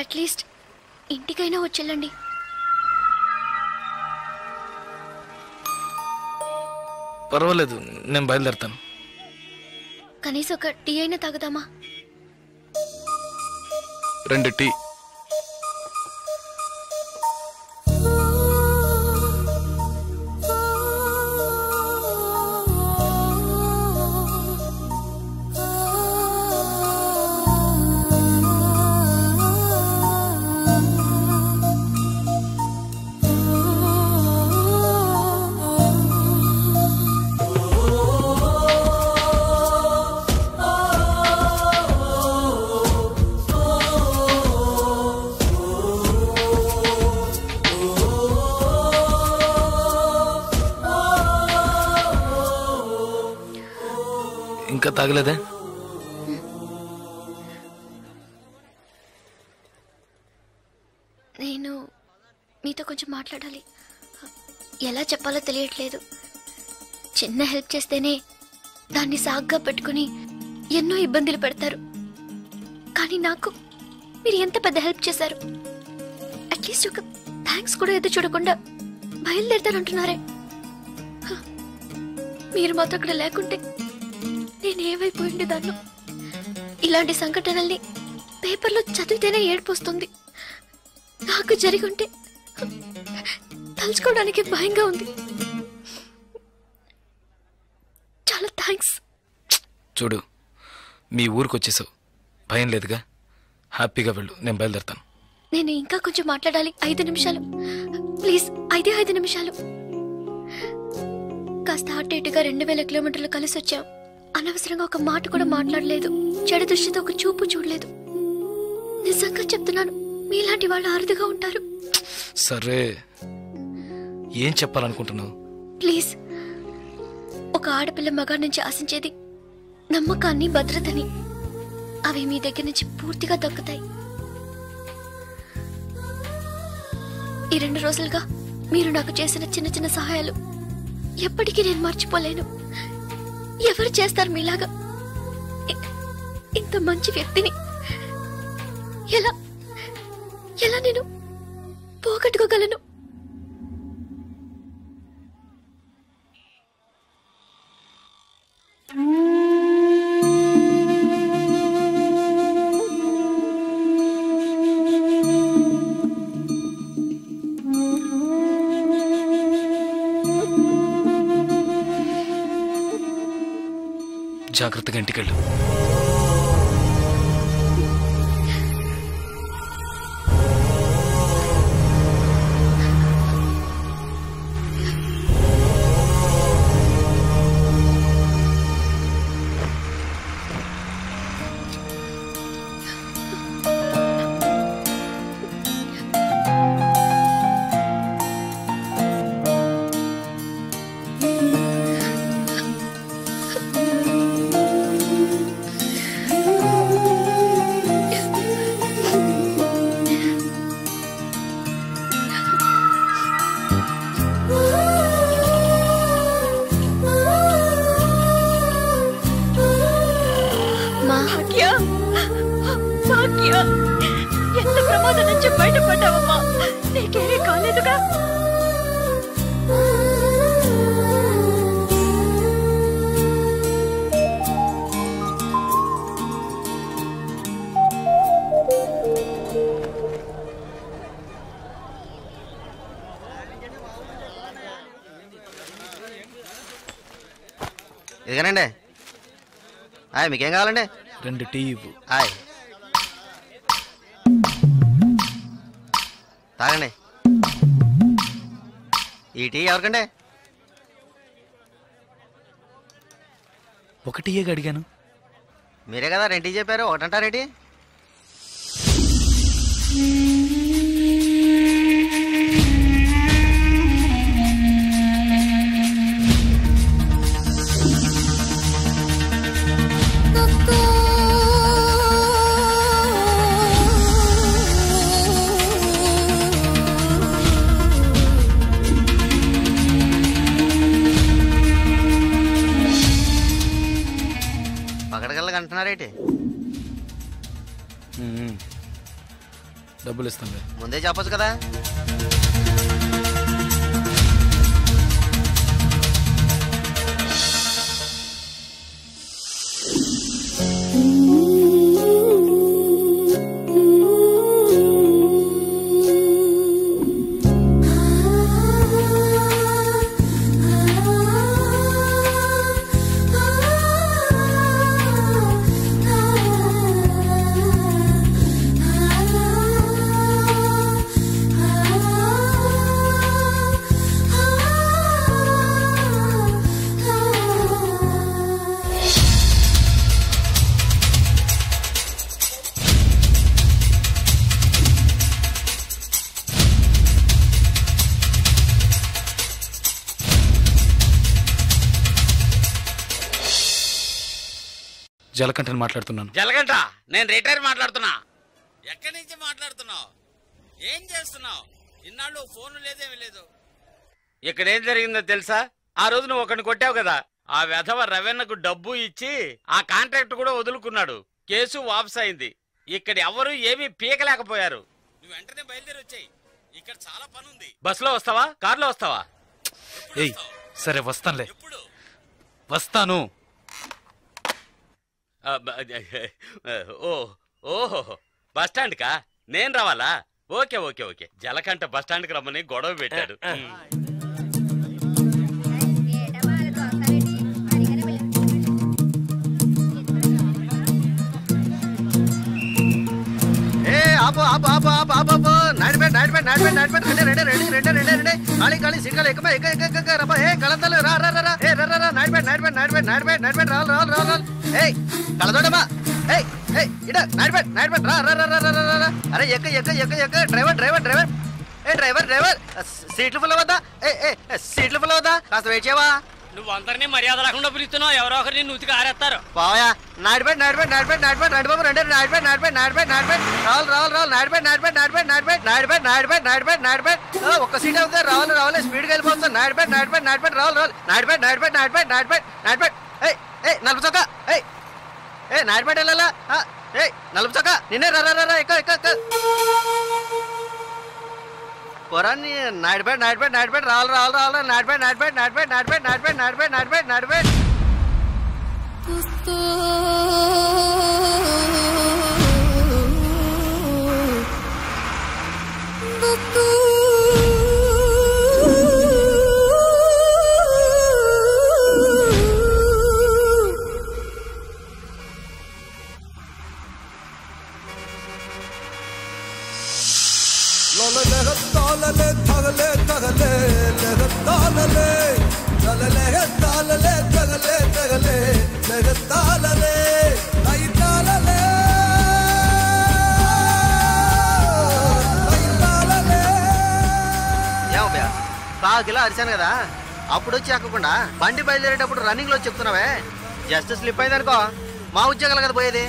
అట్లీస్ట్ ఇంటికైనా వచ్చేళ్ళండి. పర్వాలేదు, నేను బయలుదేరుతాను. కనీసం ఒక టీ అయినా తాగుదామా? 2 టీ. ఇంకా తాగలేదే? నేను మీతో కొంచెం మాట్లాడాలి. ఎలా చెప్పాలో తెలియట్లేదు. చిన్న హెల్ప్ చేస్తేనే దాన్ని సాగ్గా పెట్టుకుని ఎన్నో ఇబ్బందులు పెడతారు. కానీ నాకు మీరు ఎంత పెద్ద హెల్ప్ చేశారు. అట్లీస్ట్ ఒక థ్యాంక్స్ కూడా ఎదురు చూడకుండా బయలుదేరుతారంటున్నారే. మీరు మాతో అక్కడ లేకుంటే నేనేమైపోయింది దాన్ని. ఇలాంటి సంఘటనల్ని పేపర్లో చదివితేనే ఏడుపు వస్తుంది. నాకు జరిగి ఉంటే తలుచుకోవడానికి భయంగా ఉంది. చాలా థ్యాంక్స్. చూడు, మీ ఊరికి వచ్చేసావు, భయం లేదుగా, హ్యాపీగా వెళ్ళు. నేను బయలుదేరుతాను. నేను ఇంకా కొంచెం మాట్లాడాలి. 5 నిమిషాలు ప్లీజ్. 5 నిమిషాలు. కాస్త అటు ఇటుగా 2000 కిలోమీటర్లు కలిసి వచ్చాం. అనవసరంగా ఒక మాట కూడా మాట్లాడలేదు. చెడు దృష్టితో ఒక చూపు చూడలేదు. నిజంగా చెప్తున్నాను, మీలాంటి వాళ్ళు అరుదుగా ఉంటారు. సరే, ఏం చెప్పాలనుకుంటున్నావు? ప్లీజ్, ఒక ఆడపిల్ల మగాడి నుంచి ఆశించేది నమ్మకాన్ని, భద్రతని. అవి మీ దగ్గర నుంచి పూర్తిగా దక్కుతాయి. ఈ 2 రోజులుగా మీరు నాకు చేసిన చిన్న చిన్న సహాయాలు ఎప్పటికీ నేను మర్చిపోలేను. ఎవరు చేస్తారు మీలాగా? ఇంత మంచి వ్యక్తిని ఎలా ఎలా నేను పోగొట్టుకోగలను? జాగ్రత్తగా ఇంటికెళ్ళు. ఎంత ప్రమాదం నుంచి బయటపడ్డావమ్మా? నీకేమీ కాలేదుగా? ఇదిగనండి. మీకేం కావాలండి? 2 టీ ఇవ్వు. తాగండి. ఈ టీ ఎవరికండి? 1 టీయే అడిగాను. మీరే కదా 2 టీ చెప్పారు, 1 అంటారేంటి? పకడగల్లగా అంటున్నారేంటి? డబ్బులు ఇస్తాను. ముందే చెప్పచ్చు కదా. జలకంఠని మాట్లాడుతున్నాను. జలకంఠ, నేను రిటైర్ మాట్లాడుతున్నా. ఎక్కడి నుంచి మాట్లాడుతున్నావు? ఏం చేస్తున్నావు? ఇన్నాళ్ళు ఫోన్ లేదేమీ లేదు. ఇక్కడ ఏం జరిగిందో తెలుసా? ఆ రోజు నువ్వు ఒకరిని కొట్టావు కదా, ఆ వెధవ రవెన్నకు డబ్బు ఇచ్చి ఆ కాంట్రాక్ట్ కూడా వదులుకున్నాడు. కేసు వాపస్ అయింది. ఇక్కడ ఎవరు ఏమీ పీకలేకపోయారు. నువ్వు వెంటనే బయలుదేరి వచ్చాయి. ఇక్కడ చాలా పని ఉంది. బస్సులో వస్తావా, కారులో వస్తావా? ఏయ్ సరే వస్తానులే. వస్తాను. ఓహో బస్ స్టాండ్ కా నేను రావాలా? Okay okay okay. Jalakantha bus stand కి రమ్మని గొడవ పెట్టాడు. ఆపు ఆపు ఆపు ఆపు ఆపు ఆపు. నాడిపేట నాడిపేట నాడిపేట నాడిపేట. రెండే ఖాళీ ఖాళీ సిగ్గాలి. ఎక్కమా ఎక్క రబ్బా. కళంతలు రా రా రా. రా నాడిపేట నాడిపేట నాడిపేట నాడిపేట నాడిపేట. రావాలి. కళదోడమ్మా. ఇడ నాడిపేట నాడిపేట. రా. అరే ఎక్క. డ్రైవర్ డ్రైవర్ సీట్లు ఫుల్ అవద్దా? సీట్లు ఫుల్ అవద్దా? కాస్త వెయిట్ చేయవా? నువ్వు అందరినీ మర్యాద లేకుండా పిలుస్తున్నావు. ఎవరో ఒకరిని నూతికి ఆరేస్తారు. బావయా నాడిపేట నడిబాబు రండి. నాడిపేట నాడిపేట. ఒక్క సీట్ అవుతుంది. రావాలి స్పీడ్గా వెళ్ళిపోతుంది. నాడిపేట రావాలి. నాడిపేట. నలుపు చొక్క. నాడిపేట వెళ్ళాలా? నలుపు చొక్క నిన్నే. రా ఎక్క పొరాన్ని. నాడిపేట రావాలి. నాడిపేట. బాగా అరిశాను కదా, అప్పుడు వచ్చి ఎక్కకుండా బండి బయలుదేరేటప్పుడు రన్నింగ్ లో చెప్తున్నావే. జస్ట్ స్లిప్ అయింది అనుకో, మా ఉద్యోగాలు కదా పోయేది.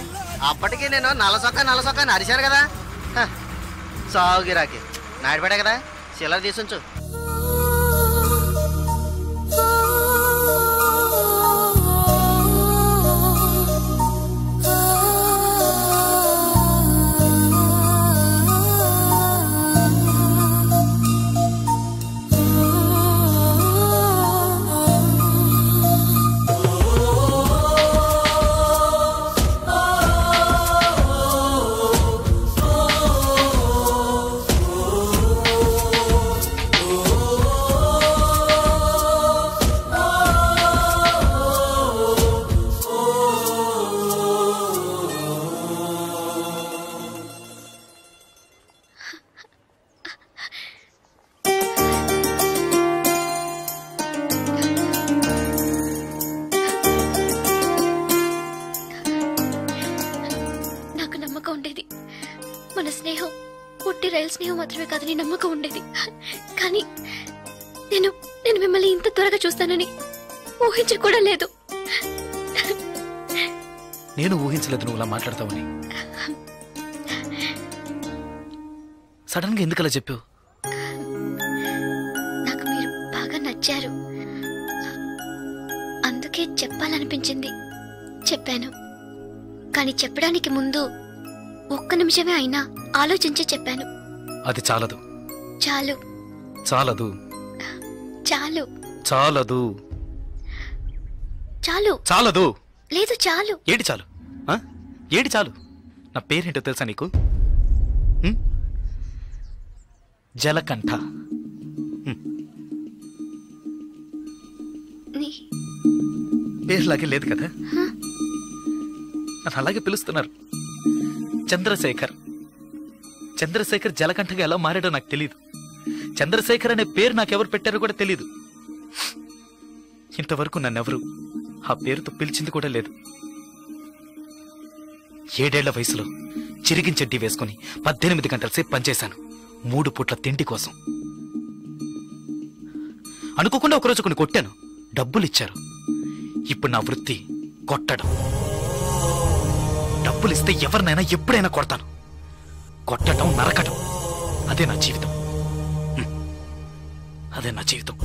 అప్పటికి నేను నల్లసొక్క అని అరిశాను కదా. సాగు గిరాకి నాడిపేట కదా, చిల్లర తీసుంచు. ఒట్టి రైల్ స్నేహం మాత్రమే కాదని నమ్మకం ఉండేది. కానీ నేను నేను మిమ్మల్ని ఇంత త్వరగా చూస్తానని ఊహించి కూడా లేదు. నేను ఊహించలేదు నువ్వు ఇలా మాట్లాడతావని. సడన్ గా ఎందుకు అలా చెప్పావు? నాకు మీరు బాగా నచ్చారు, అందుకే చెప్పాలనిపించింది, చెప్పాను. కానీ చెప్పడానికి ముందు ఒక్క నిమిషమే అయినా ఆలోచించి చెప్పాను. అది చాలదు. చాలు. చాలదు. చాలు. చాలదు. చాలు. చాలదు. లేదు చాలు. ఏటి చాలు? ఏటి చాలు? నా పేరేంటో తెలుసా నీకు? జలకంఠ. పేరులాగే లేదు కదా, నన్ను అలాగే పిలుస్తున్నారు. చంద్రశేఖర్. చంద్రశేఖర్ జలకంఠగా ఎలా మారాడో నాకు తెలియదు. చంద్రశేఖర్ అనే పేరు నాకెవరు పెట్టారో కూడా తెలీదు. ఇంతవరకు నన్నెవరు ఆ పేరుతో పిలిచింది కూడా లేదు. 7 ఏళ్ల వయసులో చిరిగించెడ్డి వేసుకుని 18 గంటల సేపు పనిచేశాను 3 పూట్ల తిండి కోసం. అనుకోకుండా ఒకరోజు కొన్ని కొట్టాను, డబ్బులు ఇచ్చారు. ఇప్పుడు నా వృత్తి కొట్టడం. డబ్బులు ఇస్తే ఎవరినైనా ఎప్పుడైనా కొడతాను. కొట్టడం, నరకడం, అదే నా జీవితం. అదే నా జీవితం.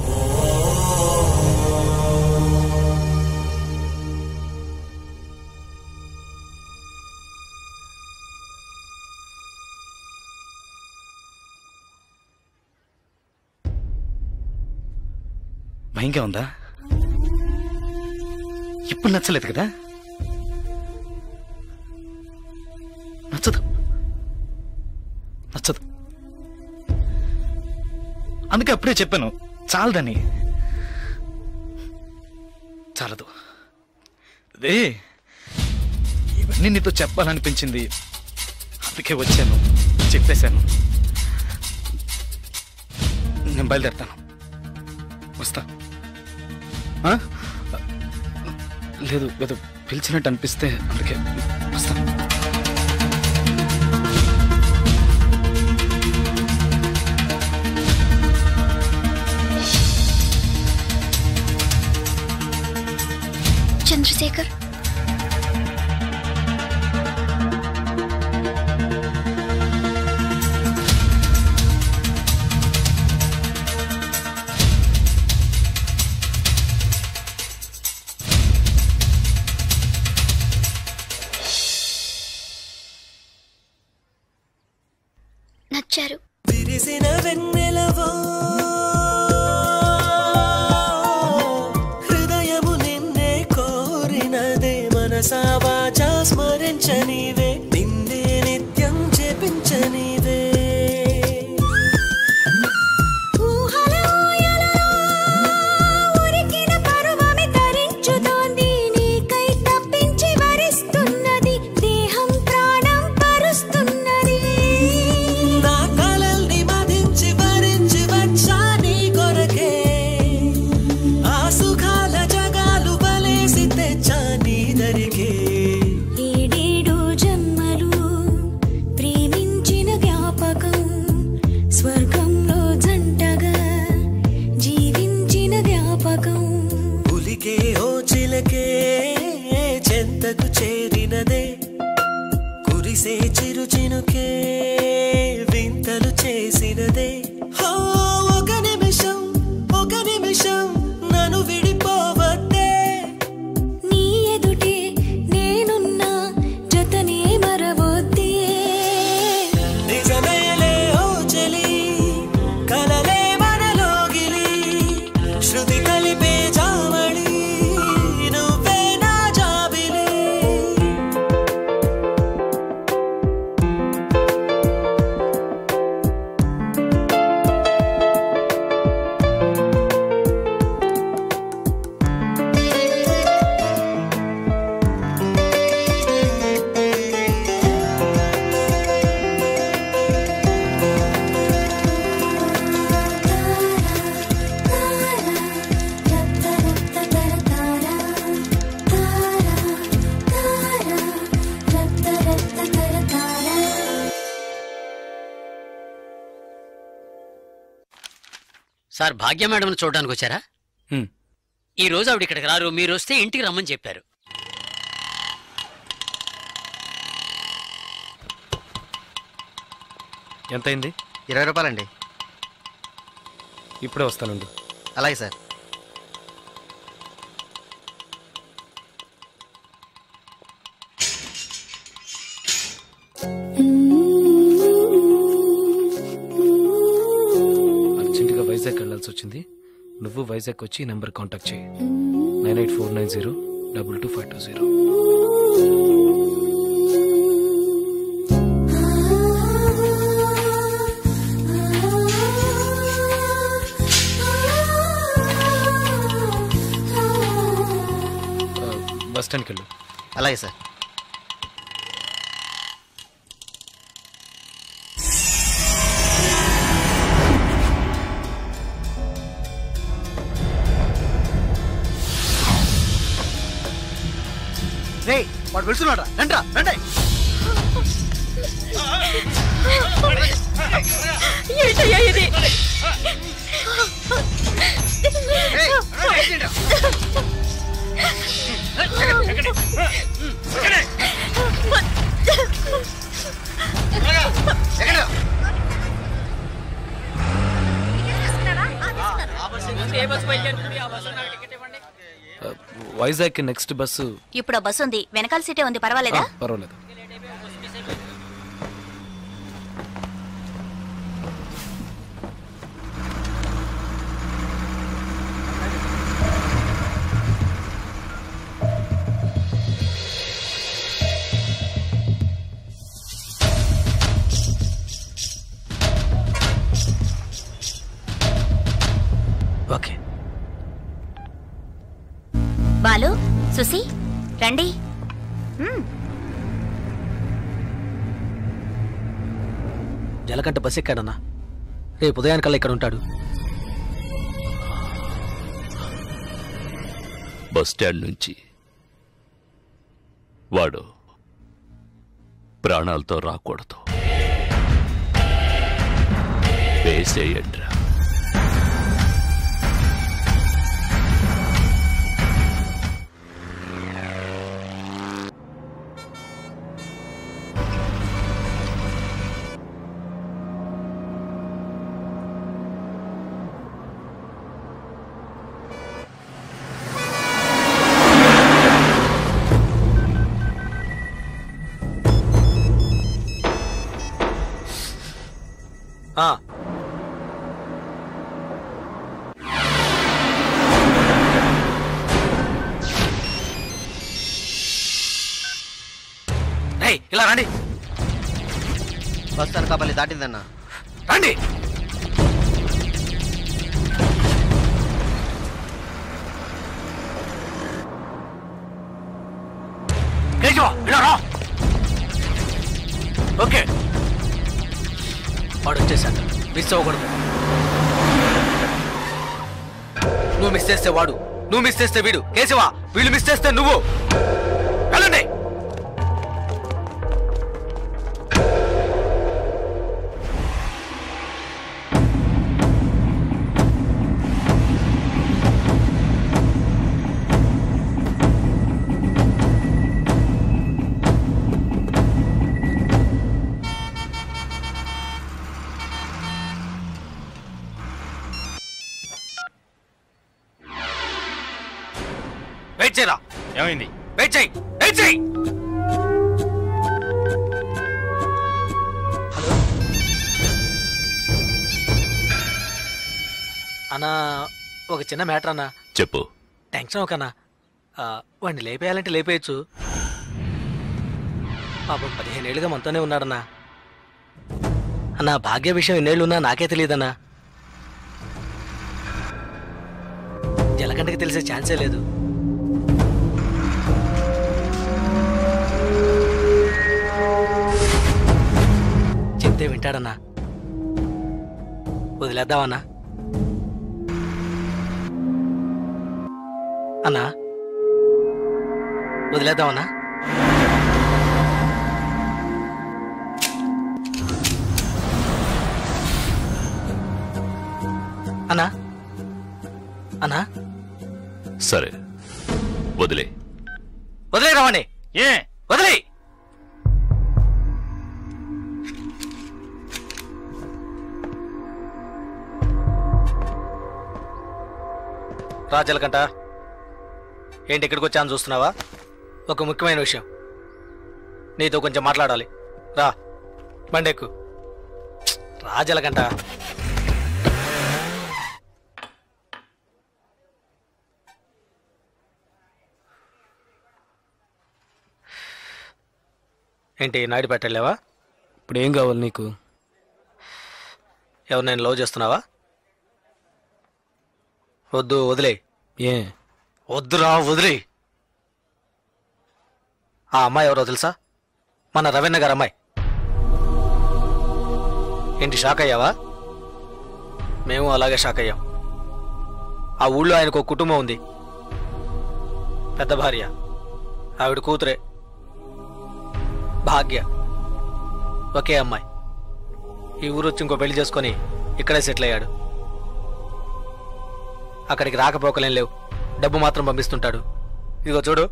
భయంగా ఉందా? ఇప్పుడు నచ్చలేదు కదా? నచ్చదు. నచ్చదు. అందుకే అప్పుడే చెప్పాను చాలదని. చాలదు. అదే ఇవన్నీ నీతో చెప్పాలనిపించింది, అందుకే వచ్చాను, చెప్పేశాను. నేను బయలుదేరుతాను. వస్తా. లేదు ఏదో పిలిచినట్టు అనిపిస్తే అందుకే వస్తా. చంద్రశేఖర్, నచ్చారు. విరిసిన వెన్నెలవో హృదయము నిన్నే కోరినదే, మనసా వాచా స్మరించనివే, నిన్నే నిత్యం జపించనివే. ఏడేడు జన్మ సార్ భాగ్య మేడం చూడడానికి వచ్చారా? ఈ రోజు ఆవిడ ఇక్కడికి రారు, మీరు వస్తే ఇంటికి రమ్మని చెప్పారు. ఎంతైంది? 20 రూపాయలండి. ఇప్పుడే వస్తానండి. అలాగే సార్. అర్జెంటుగా వైజాగ్ వెళ్ళాల్సి వచ్చింది. నువ్వు వైజాగ్ వచ్చి ఈ నెంబర్ కాంటాక్ట్ చేయి. 9849022520. బస్ స్టాండ్కి వెళ్ళు. అలాగే సార్. వాడు వెళ్తున్నాడు. రండ్రా రండి. ఏంటయ్యా ఇది? వైజాగ్ కి నెక్స్ట్ బస్సు. ఇప్పుడు ఆ బస్సు ఉంది, వెనకాల సీటే ఉంది, పర్వాలేదా? పర్వాలేదు. ఓకే. బాలు, సుసి, రండి. జలకంట బస్ ఎక్కాడన్నా. రేపు ఉదయానికల్లా ఇక్కడ ఉంటాడు. బస్ స్టాండ్ నుంచి వాడు ప్రాణాలతో రాకూడదు. వేసేయండ్రా. ఇలా రండి. బస్ అనకాపల్లి దాటిందన్నా. రండి. ఓకే, వాడు వచ్చేసాడు. మిస్ అవ్వకూడదు. నువ్వు మిస్ చేస్తే వాడు, నువ్వు మిస్ చేస్తే వీడు. కేశవా, వీళ్ళు మిస్ చేస్తే నువ్వు. వెళ్ళండి. వెయిట్ చేయరా. ఏమైంది? వెయిట్ చేయి, వెయిట్ చేయి. అన్నా, ఒక చిన్న మ్యాటర్ అన్నా. చెప్పు. టెన్షన్ ఒకన్నా. వాడిని లేపేయాలంటే లేపేయచ్చు. పాపం 15 ఏళ్ళుగా మనతోనే ఉన్నాడన్నా. అన్నా, భాగ్య విషయం ఎన్నేళ్ళు ఉన్నా నాకే తెలియదన్నా. జలకంటకి తెలిసే ఛాన్సే లేదు. చెప్తే వింటాడన్నా. వదిలేద్దామన్నా. అన్నా, వదిలేద్దామన్నా. అన్నా, అన్నా సరే వదిలే వదిలేరావండి. ఏ వదిలే. రాజలకంట ఏంటి ఇక్కడికి వచ్చాను చూస్తున్నావా? ఒక ముఖ్యమైన విషయం నీతో కొంచెం మాట్లాడాలి. రా బండెక్కు. రాజలకంట ఏంటి నాయుడుపేట వెళ్ళావా? ఇప్పుడు ఏం కావాలి నీకు? ఎవరు నేను లవ్ చేస్తున్నావా? వద్దు వదిలే. ఏ వద్దురా వదిలే. ఆ అమ్మాయి ఎవరో తెలుసా? మన రవీణ గారు అమ్మాయి. ఏంటి షాక్ అయ్యావా? మేము అలాగే షాక్ అయ్యాం. ఆ ఊళ్ళో ఆయనకు ఒక కుటుంబం ఉంది, పెద్ద భార్య, ఆవిడ కూతురే భాగ్య, ఒకే అమ్మాయి. ఈ ఊరు వచ్చి ఇంకో పెళ్లి చేసుకొని ఇక్కడే సెటిల్ అయ్యాడు. అక్కడికి రాకపోకలేం లేవు, డబ్బు మాత్రం పంపిస్తుంటాడు. ఇదిగో చూడు,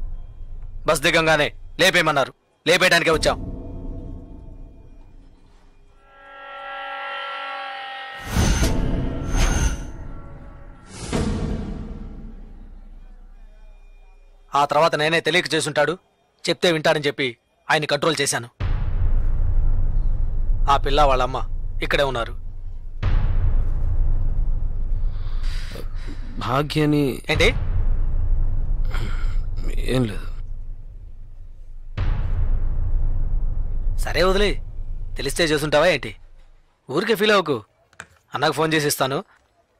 బస్ దిగంగానే లేపేయమన్నారు, లేపేయడానికే వచ్చాం. ఆ తర్వాత నేనే తెలియక చేసుంటాడు, చెప్తే వింటాడని చెప్పి ఆయన్ని కంట్రోల్ చేశాను. ఆ పిల్ల వాళ్ళమ్మ ఇక్కడే ఉన్నారు. భాగ్యని ఏంటి? ఏం లేదు. సరే వదిలే. తెలిస్తే చేసుంటావా ఏంటి? ఊరికే ఫీల్ అవ్వకు. అన్నకు ఫోన్ చేసి ఇస్తాను,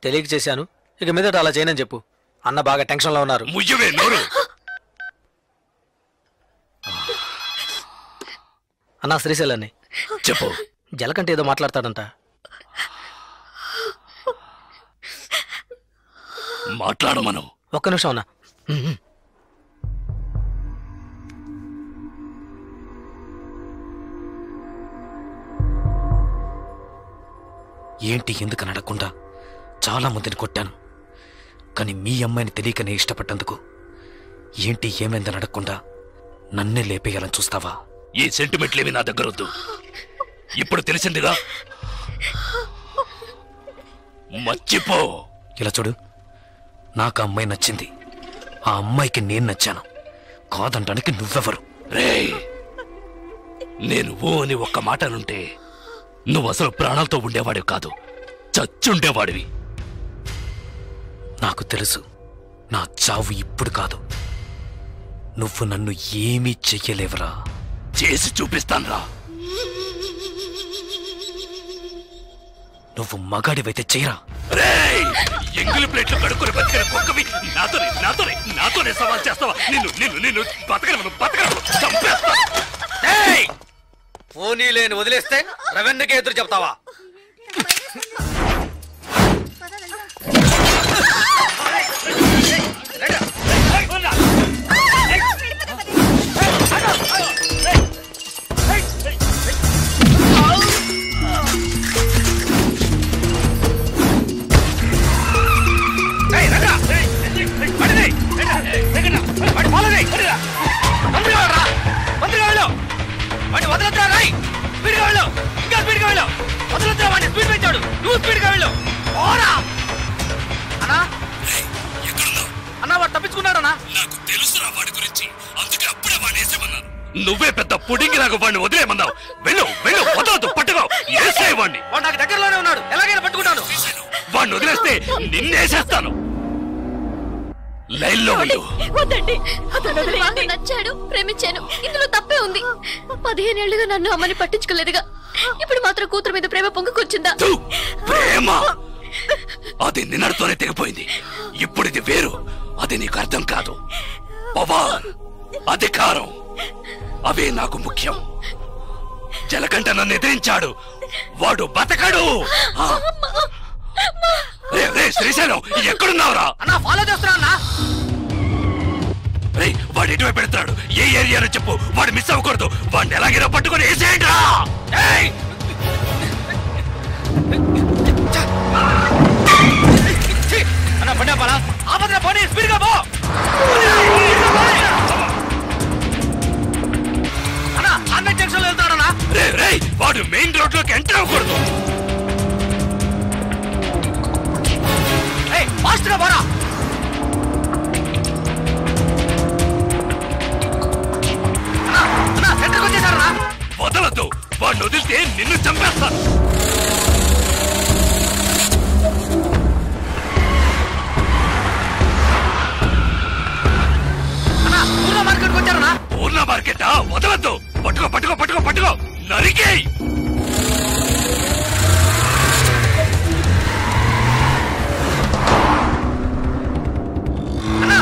తెలియక చేశాను, ఇక మీదట అలా చేయనని చెప్పు. అన్న బాగా టెన్షన్లో ఉన్నారు. అన్నా శ్రీశైలాన్ని చెప్పు. జలకంటే ఏదో మాట్లాడతాడంట. మాట్లాడమను. ఒక్క నిమిషం అన్నా. ఏంటి ఎందుకు అడగకుండా చాలా మందిని కొట్టాను, కానీ మీ అమ్మాయిని తెలియకనే ఇష్టపడ్డందుకు ఏంటి ఏమైందని అడగకుండా నన్నే లేపేయాలని చూస్తావా? ఈ సెంటిమెంట్లేవి నా దగ్గర వద్దు. ఇప్పుడు తెలిసిందిగా, మర్చిపో. ఇలా చూడు, నాకు ఆ అమ్మాయి నచ్చింది, ఆ అమ్మాయికి నేను నచ్చాను. కాదంటానికి నువ్వెవరు? రేయ్, నేను ఓ అని ఒక్క మాట అనుంటే నువ్వు అసలు ప్రాణాలతో ఉండేవాడివి కాదు, చచ్చుండేవాడివి. నాకు తెలుసు, నా చావు ఇప్పుడు కాదు. నువ్వు నన్ను ఏమీ చెయ్యలేవరా. చేసి చూపిస్తాన్రా. నువ్వు మగాడివైతే చేయరా. రేయ్, ఎంగిలి ప్లేట్లు కడుక్కుని బతికిన కుక్కవి నాతోనే సవాల్ చేస్తావా? నిన్ను బతకను చంపేస్తా. పోనీ లేని వదిలేస్తే రవెన్నకే ఎదురు చెప్తావా? నువ్వే పెద్ద పుడింగి నాకు వాడిని వదిలేయమన్నావు. వెళ్ళు వదలదు, పట్టుకో. ఏసేవాడిని. వాడు నాకు దగ్గరలోనే ఉన్నాడు, ఎలాగైనా పట్టుకుంటాను. వాడిని వదిలేస్తే నిన్నేసేస్తాను. లైన్లో ఉండు. వద్దండి, అతను బాగా నచ్చాడు, ప్రేమించాను, ఇందులో తప్పే ఉంది. 15 ఏళ్లుగా నన్ను అమ్మని పట్టించుకోలేదుగా, ఇప్పుడు మాత్రం కూతురు మీద ప్రేమ పొంగుకొచ్చిందా? ప్రేమ అది నిన్నటితోనే తెగిపోయింది. ఇప్పుడు ఇది వేరు. అది నీకు అర్థం కాదు. పవర్, అధికారం అవే నాకు ముఖ్యం. జలకంట నన్ను ఎదిరించాడు, వాడు బతకడు. శ్రీశైలం ఎక్కడున్నావురా? ఫాలో చేస్తున్నా. వాడు ఎటువైపు పెడతాడు? ఏ ఏరియాలో చెప్పు, వాడు మిస్ అవ్వకూడదు. వాడిని ఎలాగైనా పట్టుకొని వేసేయండి రా. అన్నా పండా పోనీ స్పీడ్ గా పో. అన్నా అన్న జంక్షన్ లో వెళ్తాడన్నా. రే వాడు మెయిన్ రోడ్ లోకి ఎంటర్ అవ్వకూడదు. ఫాస్ట్ గా పోరా. అన్నా సెంటర్కి వచ్చేసారన్నా. వదలద్దు, వాడిని వదిలితే నిన్ను చంపేస్తాను. పూర్ణ మార్కెట్కి వచ్చారన్నా. పూర్ణ మార్కెట్ వదలద్దు. పట్టుకో పట్టుకో పట్టుకో పట్టుకో నరికే. అన్నా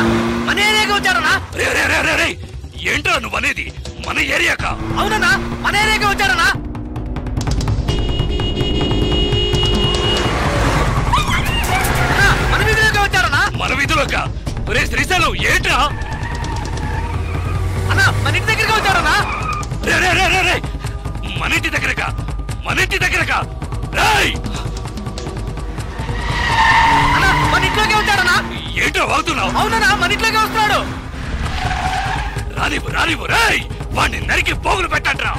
మన ఏరియాకి వచ్చారన్నా. రే ఏంట్రా నువ్వు అనేది? మన ఏరియాకా? అవునన్నా మన ఏరియాకి వచ్చారన్నా. మన వీధిలోకి వచ్చారన్నా. మన వీధిలోకా? రే శ్రీశైలం ఏంట్రా? అన్నా మన ఇంటి దగ్గరికి వచ్చారన్నా. రే మన ఇంటి దగ్గరకా? మన ఇంటి దగ్గరకా? రేయ్ అన్నా మన ఇంట్లోకి వచ్చారన్నా. ఏంట్రా వాగుతున్నావు? అవునన్నా మన ఇంట్లోకి వస్తున్నాడు. రానివ్వు రేయ్, వాడిని నరికి పోగులు పెట్టండ్రా.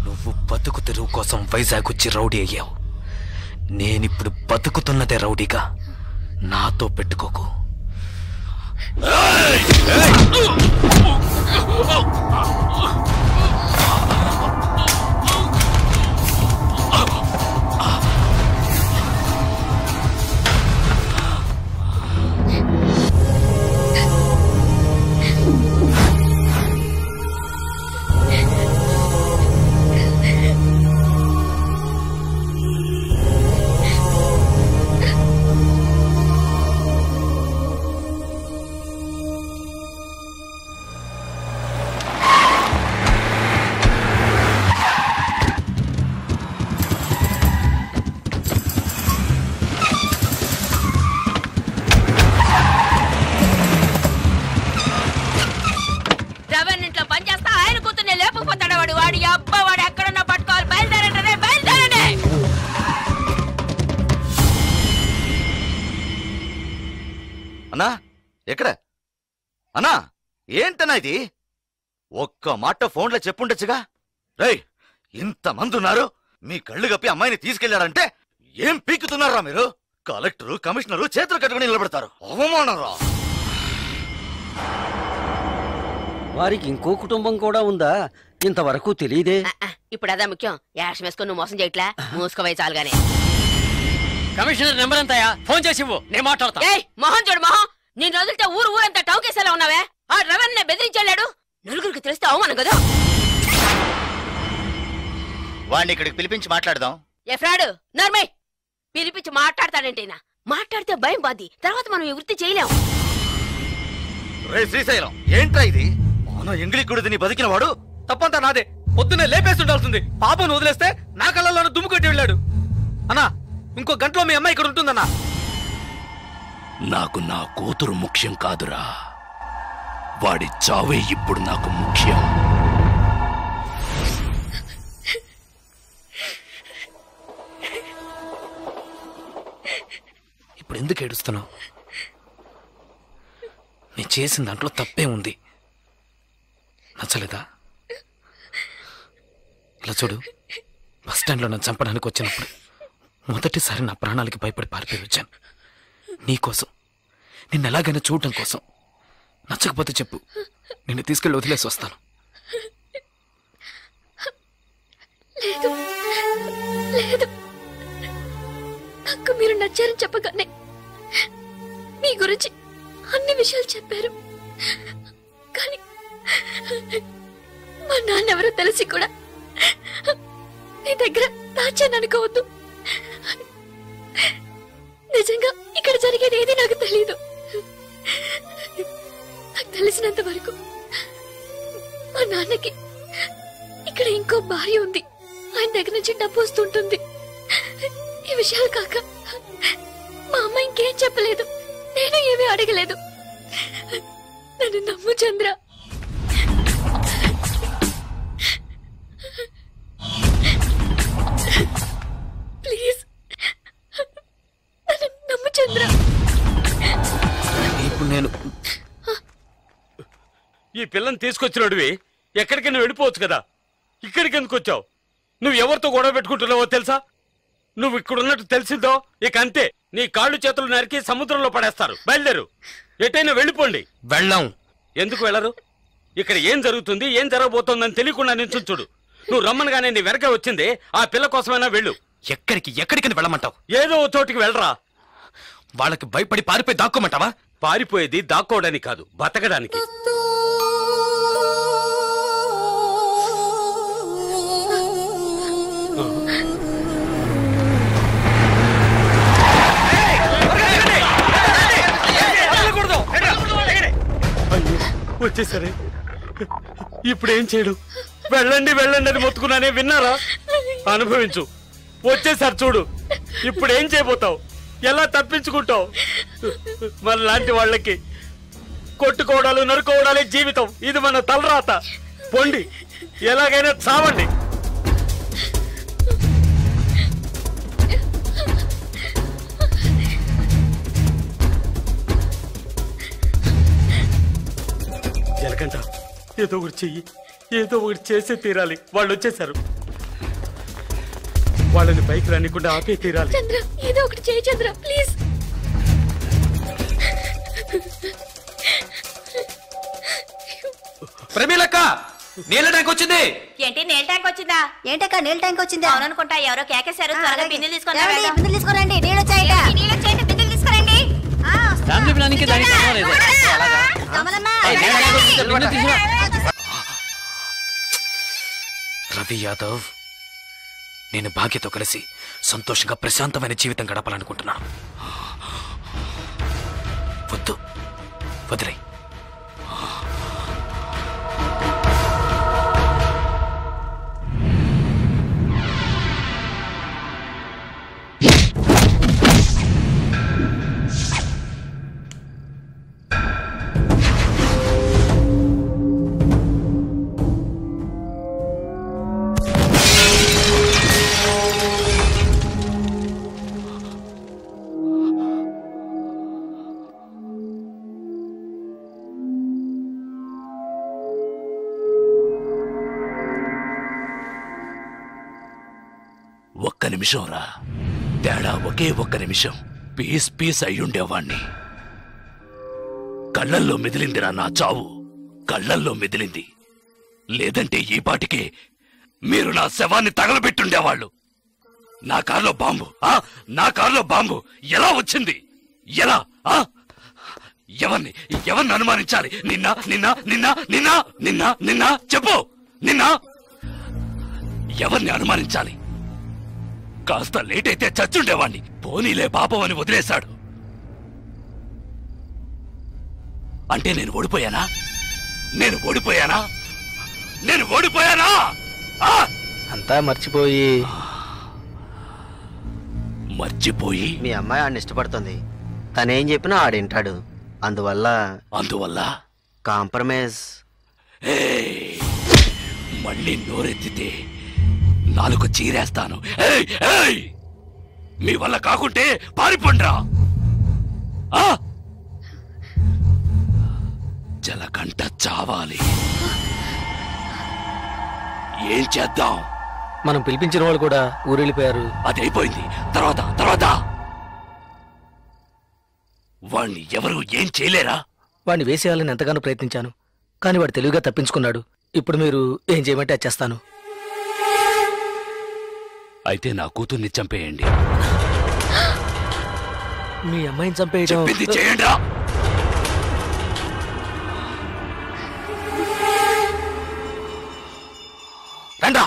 నువ్వు బతుకు తెరువు కోసం వైజాగ్ వచ్చి రౌడీ అయ్యావు. నేనిప్పుడు బతుకుతున్నదే రౌడీగా. నాతో పెట్టుకోకు. అన్నా ఏంటన్నా ఇది? ఒక్క మాట ఫోన్లో చెప్పుండొచ్చుగా. రేయ్, ఇంతమంది ఉన్నారు, మీ కళ్ళు కప్పి అమ్మాయిని తీసుకెళ్లాడంటే ఏం పీకుతున్నారా మీరు? కలెక్టరు కమిషనరు చేతులు కట్టుకుని నిలబెడతారు. అవమానరా! వారికి ఇంకో కుటుంబం కూడా ఉందా? ఇంతవరకు తెలియదే. ఇప్పుడు అదా ముఖ్యం. యాక్షన్ వేసుకొని నువ్వు మోసం చేయట్లా, మూసుకోవై చాలుగానే. కమిషనర్ నెంబర్ ఎంతయా? ఫోన్ చేసి ఇవ్వు, నేను మాట్లాడతా. మొహం చూడు మొహం. నేను వదిలితే ఊరంతా టౌకేసేలా ఉన్నావే. ఆ డ్రైవర్ నే బెదిరించాడు. నలుగురికి తెలిస్తే అవమానం కదా. వాడిని ఇక్కడికి పిలిపించి మాట్లాడదాం. ఏ ఫ్రాడు నర్మయ్, పిలిపించి మాట్లాడతాడంటేనా? మాట్లాడితే భయం బాది, తర్వాత మనం ఈ వృత్తి చేయలేం. రే శ్రీశైలం, ఏంట్రా ఇది? మన ఎంగిలి కుడిని బతికిన వాడు తప్పంతా నాదే. పొద్దున్నే లేపేసి ఉండాల్సింది. పాపను వదిలేస్తే నా కళ్ళల్లోనూ దుమ్ము కొట్టి వెళ్ళాడు. అన్నా, ఇంకో గంటలో మీ అమ్మాయి ఇక్కడ ఉంటుందన్నా. నాకు నా కూతురు ముఖ్యం కాదురా, వాడి చావే ఇప్పుడు నాకు ముఖ్యం. ఇప్పుడు ఎందుకు ఏడుస్తున్నావు? నేను చేసిన దాంట్లో తప్పే ఉంది. నచ్చలేదా? ఇలా చూడు, బస్ స్టాండ్లో నన్ను చంపడానికి వచ్చినప్పుడు మొదటిసారి నా ప్రాణాలకి భయపడి పారిపోయి వచ్చాను. నీకోసం, నిన్ను ఎలాగైనా చూడటం కోసం. నచ్చకపోతే చెప్పు, నిన్ను తీసుకెళ్ళి వదిలేసి వస్తాను. లేదు లేదు, నాకు మీరు నచ్చారని చెప్పగానే మీ గురించి అన్ని విషయాలు చెప్పారు. కానీ మా నాన్నెవరో తెలిసి కూడా నీ దగ్గర దాచాను అనుకోవద్దు. నిజంగా ఇక్కడ జరిగేది ఏది నాకు తెలీదు. నాకు తెలిసినంత వరకు మా నాన్నకి ఇక్కడ ఇంకో భార్య ఉంది. ఆయన దగ్గర నుంచి డబ్బు వస్తుంటుంది. ఈ విషయాలు కాక మా అమ్మ ఇంకేం చెప్పలేదు, నేను ఏమీ అడగలేదు. నన్ను నమ్ము చంద్ర. ప్లీజ్ నన్ను నమ్ము చంద్ర. ఇప్పుడు నేను ఈ పిల్లని తీసుకొచ్చినోడివి ఎక్కడికి నువ్వు వెళ్ళిపోవచ్చు కదా, ఇక్కడికి ఎందుకు వచ్చావు? నువ్వు ఎవరితో గొడవ పెట్టుకుంటున్నావో తెలుసా? నువ్వు ఇక్కడున్నట్టు తెలిసిందో ఇక అంతే, నీ కాళ్ళు చేతులు నరికి సముద్రంలో పడేస్తారు. బయలుదేరు, ఎటైనా వెళ్ళిపోండి. వెళ్ళాం. ఎందుకు వెళ్ళరు? ఇక్కడ ఏం జరుగుతుంది, ఏం జరగబోతోందని తెలియకుండా నిల్చుంచుడు. నువ్వు రమ్మనగానే నీ వెనక వచ్చింది ఆ పిల్ల కోసమైనా వెళ్ళు. ఎక్కడికి వెళ్ళమంటావు? ఏదో ఓ చోటికి వెళ్ళరా. వాళ్ళకి భయపడి పారిపోయి దాక్కోమంటావా? పారిపోయేది దాక్కోవడానికి కాదు, బతకడానికి. వచ్చేసరే, ఇప్పుడేం చేయడు? వెళ్ళండి వెళ్ళండి అని మొత్తుకున్నానే, విన్నారా? అనుభవించు. వచ్చేసారు చూడు, ఇప్పుడేం చేయబోతావు? ఎలా తప్పించుకుంటావు? మన లాంటి వాళ్ళకి కొట్టుకోవడాలు నరుకోవడాలే జీవితం. ఇది మన తలరాత. పొండి, ఎలాగైనా చావండి. జలకంట, ఏదో ఒకటి చెయ్యి, ఏదో ఒకటి చేసే తీరాలి. వాళ్ళు వచ్చేసారు, వాళ్ళని పైకి రానికుండా ఆపే తీరాలి. చంద్ర, ఏదో ఒకటి చేయి చంద్ర, ప్లీజ్. ప్రమీలక్క, నీళ్ళ ట్యాంక్ వచ్చింది. ఏంటి నీళ్ళ ట్యాంక్ వచ్చిందా? ఏంటక్క నీళ్ళ ట్యాంక్ వచ్చిందా? అవుననుకుంటా, ఎవరో కేకేశారు. త్వరగా బిందెలు తీసుకొని బిందెలు తీసుకురండి. నీళ్ళు వచ్చాయట. నీళ్ళు వచ్చాయంటే బిందెలు తీసుకురండి. ఫ్యామిలీ ప్లానింగ్ దానికి సంబంధం లేదు. రవి యాదవ్, నేను భాగ్యతో కలిసి సంతోషంగా ప్రశాంతమైన జీవితం గడపాలనుకుంటున్నాను. వద్దు, వదిలే. ఒక్క నిమిషం రా, తేడా ఒకే ఒక్క నిమిషం. పీస్ పీస్ అయ్యుండేవాణ్ణి. కళ్ళల్లో మెదిలిందిరా నా చావు, కళ్ళల్లో మెదిలింది. లేదంటే ఈ పాటికే మీరు నా శవాన్ని తగలబెట్టుండేవాళ్ళు. నా కారులో బాంబు, నా కారులో బాంబు ఎలా వచ్చింది? ఎలా? ఎవరిని అనుమానించాలి? నిన్న నిన్న నిన్న నిన్న నిన్న నిన్న చెప్పు, నిన్న ఎవరిని అనుమానించాలి? కాస్త లేట్ అయితే చచ్చుండేవాణ్ణి. పోనీలే పాపం అని వదిలేశాడు. అంటే నేను ఓడిపోయానా? నేను ఓడిపోయానా? నేను ఓడిపోయానా? అంతా మర్చిపోయి మీ అమ్మాయి ఆడిని ఇష్టపడుతుంది. తనేం చెప్పినా ఆడింటాడు. అందువల్ల కాంప్రమైజ్. మళ్ళీ నోరెత్తితే నాలుగు చీరేస్తాను. మీ వల్ల కాకుంటే పారిపోండ్రా. జలకంట చావాలి. ఏం చేద్దాం? మనం పిలిపించిన వాళ్ళు కూడా ఊరెళ్ళిపోయారు. అదైపోయింది. తర్వాత వాణ్ణి ఎవరు ఏం చేయలేరా? వాణ్ణి వేసేయాలని ఎంతగానో ప్రయత్నించాను, కానీ వాడు తెలివిగా తప్పించుకున్నాడు. ఇప్పుడు మీరు ఏం చేయమంటే అది చేస్తాను. అయితే నా కూతుర్ని చంపేయండి. మీ అమ్మాయిని చంపేయడం చెప్పింది చేయండి. రండ్రా.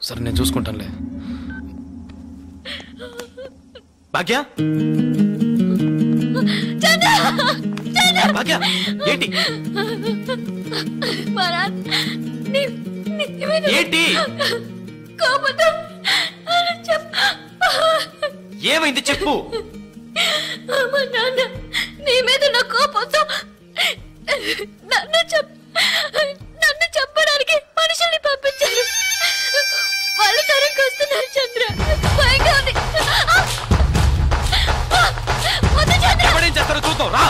సరే, నేను చూసుకుంటానులే. భాగ్య, భాగ్య, ఏంటి ఏంటి? ఏమైంది చెప్పు. నీ మీద నా కోపంతో నన్ను చెప్పడానికి మనుషుల్ని పంపించారు. వాళ్ళు తరంకి వస్తున్నారు చంద్ర. భయంగా ఉంది. ఎవడేం చేస్తారో చూద్దాం రా.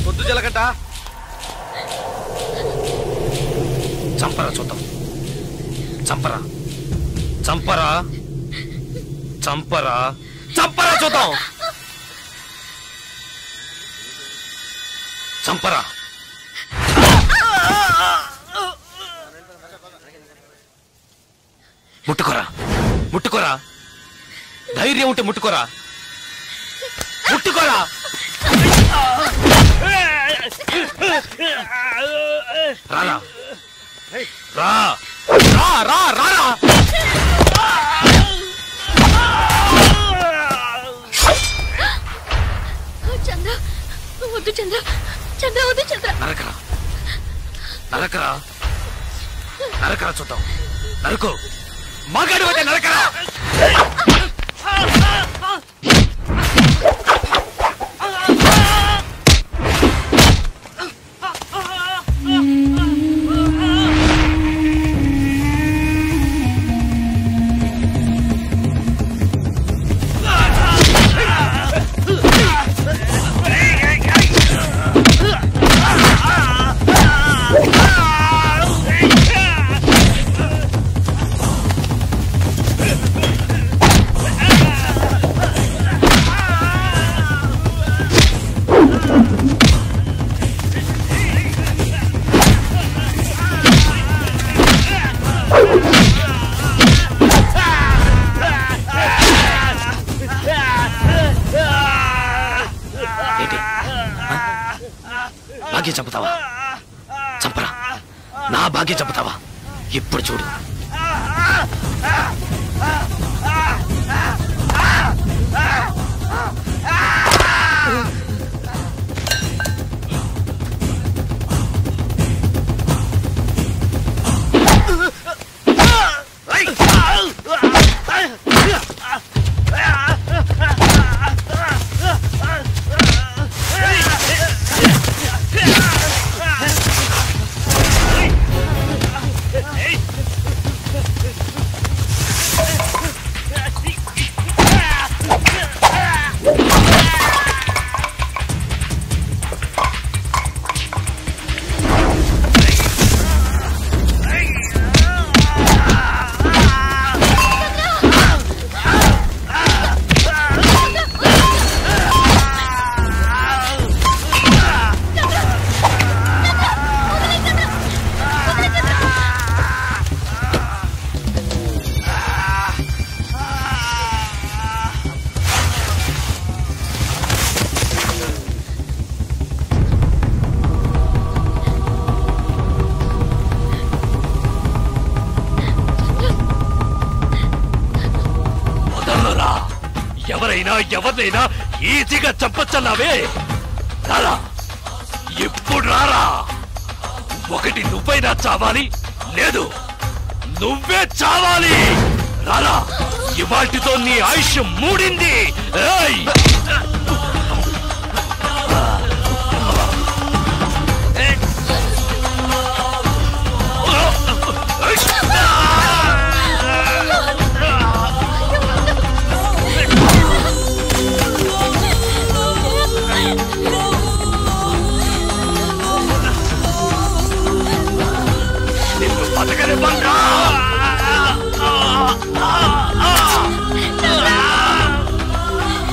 వద్దు జలకంట. చంపరా చూద్దాం. చంపరా చంపరా చంపరా చంపరా చూద్దాం. చంపరా. ముట్టుకోరా ముట్టుకోరా ధైర్యం ఉంటే ముట్టుకోరా ముట్టుకోరా రారా రా రా రా రారా చంద్ర వద్దు చంద్ర చంద్ర వద్దు చంద్ర నరకరా నరకరా నరకరా చూద్దాం నరుకు మగాడు అయితే నరకరా భాగ్యం చంపుతావా చంపరా నా భాగ్యం చంపుతావా ఇప్పుడు చూడు ఎవరినైనా ఈజీగా చంపచ్చన్నావే రారా ఇప్పుడు రారా ఒకటి నువ్వైనా చావాలి లేదు నువ్వే చావాలి రారా ఇవాటితో నీ ఆయుష్ మూడింది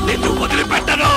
నిన్ను వదిలిపెట్టను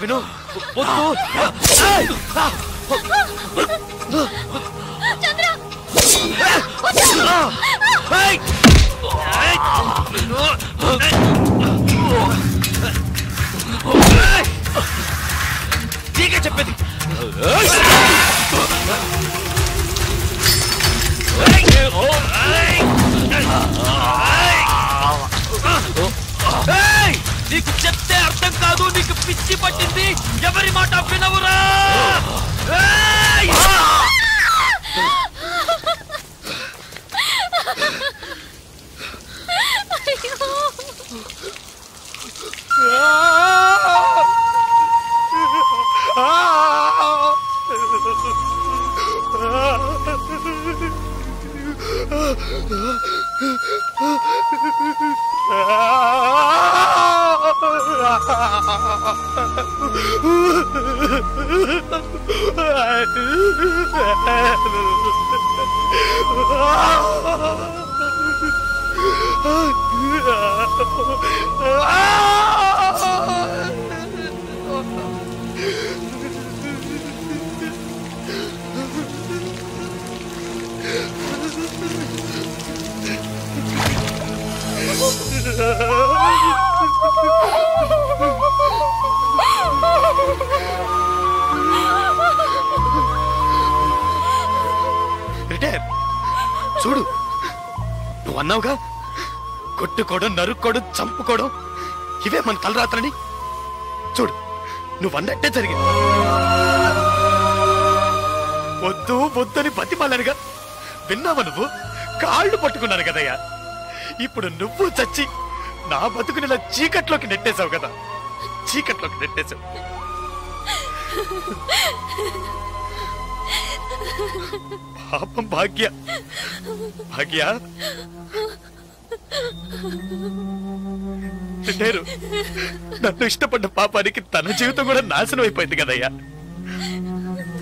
విను వద్దు. నీకే చెప్పేది. నీకు చెప్తే అర్థం కాదు, నీకు పిచ్చి పట్టింది, ఎవరి మాట వినవురా. చూడు, నువ్వు అన్నావుగా కొట్టుకోవడం, నరుక్కోవడం, చంపుకోవడం ఇవే మన తలరాత్రని. చూడు, నువ్వు అన్నట్టే జరిగింది. వద్దు వద్దని బతిమాలనుగా విన్నావా నువ్వు? కాళ్ళు పట్టుకున్నాను కదయ్యా. ఇప్పుడు నువ్వు చచ్చి నా బతుకునిలా చీకట్లోకి నెట్టేశావు కదా, చీకట్లోకి నెట్టేశావు. పాపం భాగ్య, భాగ్య నేను నన్ను ఇష్టపడ్డ పాపానికి తన జీవితం కూడా నాశనం అయిపోయింది కదయ్యా.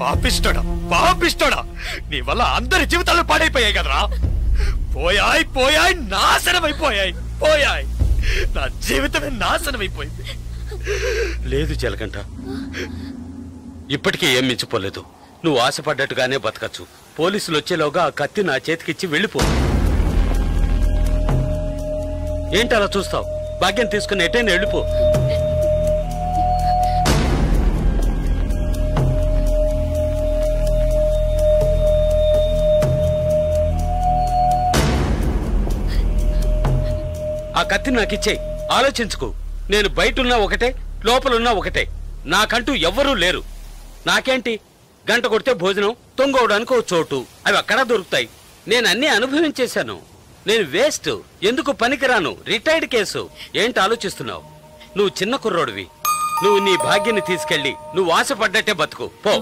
పాపిష్టోడా, పాపిష్టోడా, నీ వల్ల అందరి జీవితాలు పాడైపోయాయి కదరా. పోయాయి పోయాయి, నాశనం అయిపోయాయి, పోయాయి. నా జీవితమే నాశనం అయిపోయింది. లేదు జలకంఠ, ఇప్పటికీ ఏం మించిపోలేదు. నువ్వు ఆశపడ్డట్టుగానే బతకచ్చు. పోలీసులు వచ్చేలోగా ఆ కత్తి నా చేతికిచ్చి వెళ్ళిపో. ఏంటి అలా చూస్తావు? భాగ్యం తీసుకుని ఎటైనా వెళ్ళిపో. ఆ కత్తి నాకిచ్చేయి. ఆలోచించుకో. నేను బయటున్నా ఒకటే, లోపలున్నా ఒకటే. నాకంటూ ఎవ్వరూ లేరు. నాకేంటి, గంట కొడితే భోజనం, తొంగవడానికి ఓ చోటు, అవి అక్కడా దొరుకుతాయి. నేను అన్నీ అనుభవించేశాను. నేను వేస్ట్, ఎందుకు పనికిరాను, రిటైర్డ్ కేసు. ఏంటి ఆలోచిస్తున్నావు? నువ్వు చిన్న కుర్రోడివి. నువ్వు నీ భాగ్యాన్ని తీసుకెళ్ళి నువ్వు ఆశపడ్డట్టే బతుకు పో.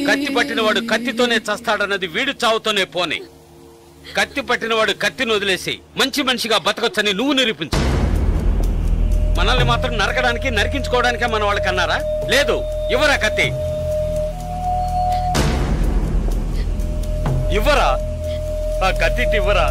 కత్తి పట్టినవాడు కత్తితోనే చస్తాడన్నది వీడు చావుతోనే పోని. కత్తి పట్టినవాడు కత్తిని వదిలేసి మంచి మనిషిగా బతకొచ్చని నువ్వు నిరూపించు. మనల్ని మాత్రం నరకడానికి, నరికించుకోవడానికే మన వాళ్ళకి అన్నారా? లేదు, ఇవ్వరా కత్తి, ఇవ్వరా ఆ కత్తి, ఇవ్వరా.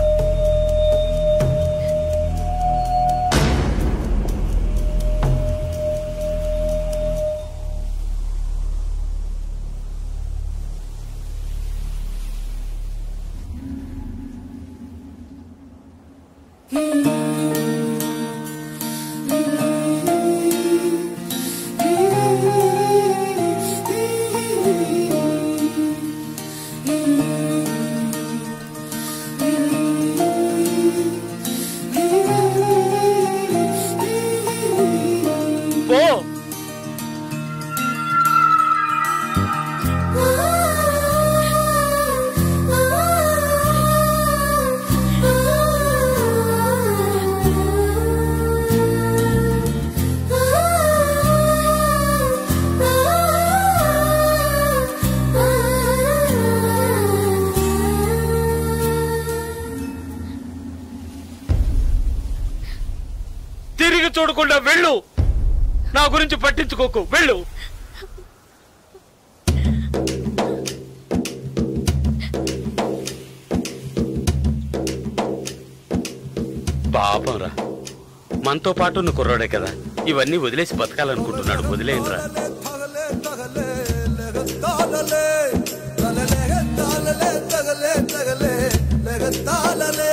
తిరిగి చూడకుండా వెళ్ళు. నా గురించి పట్టించుకోకు, వెళ్ళు. పాపం రా, మనతో పాటు ఉన్న కుర్రాడే కదా, ఇవన్నీ వదిలేసి బతకాలనుకుంటున్నాడు. వదిలేయండిరా. తగలే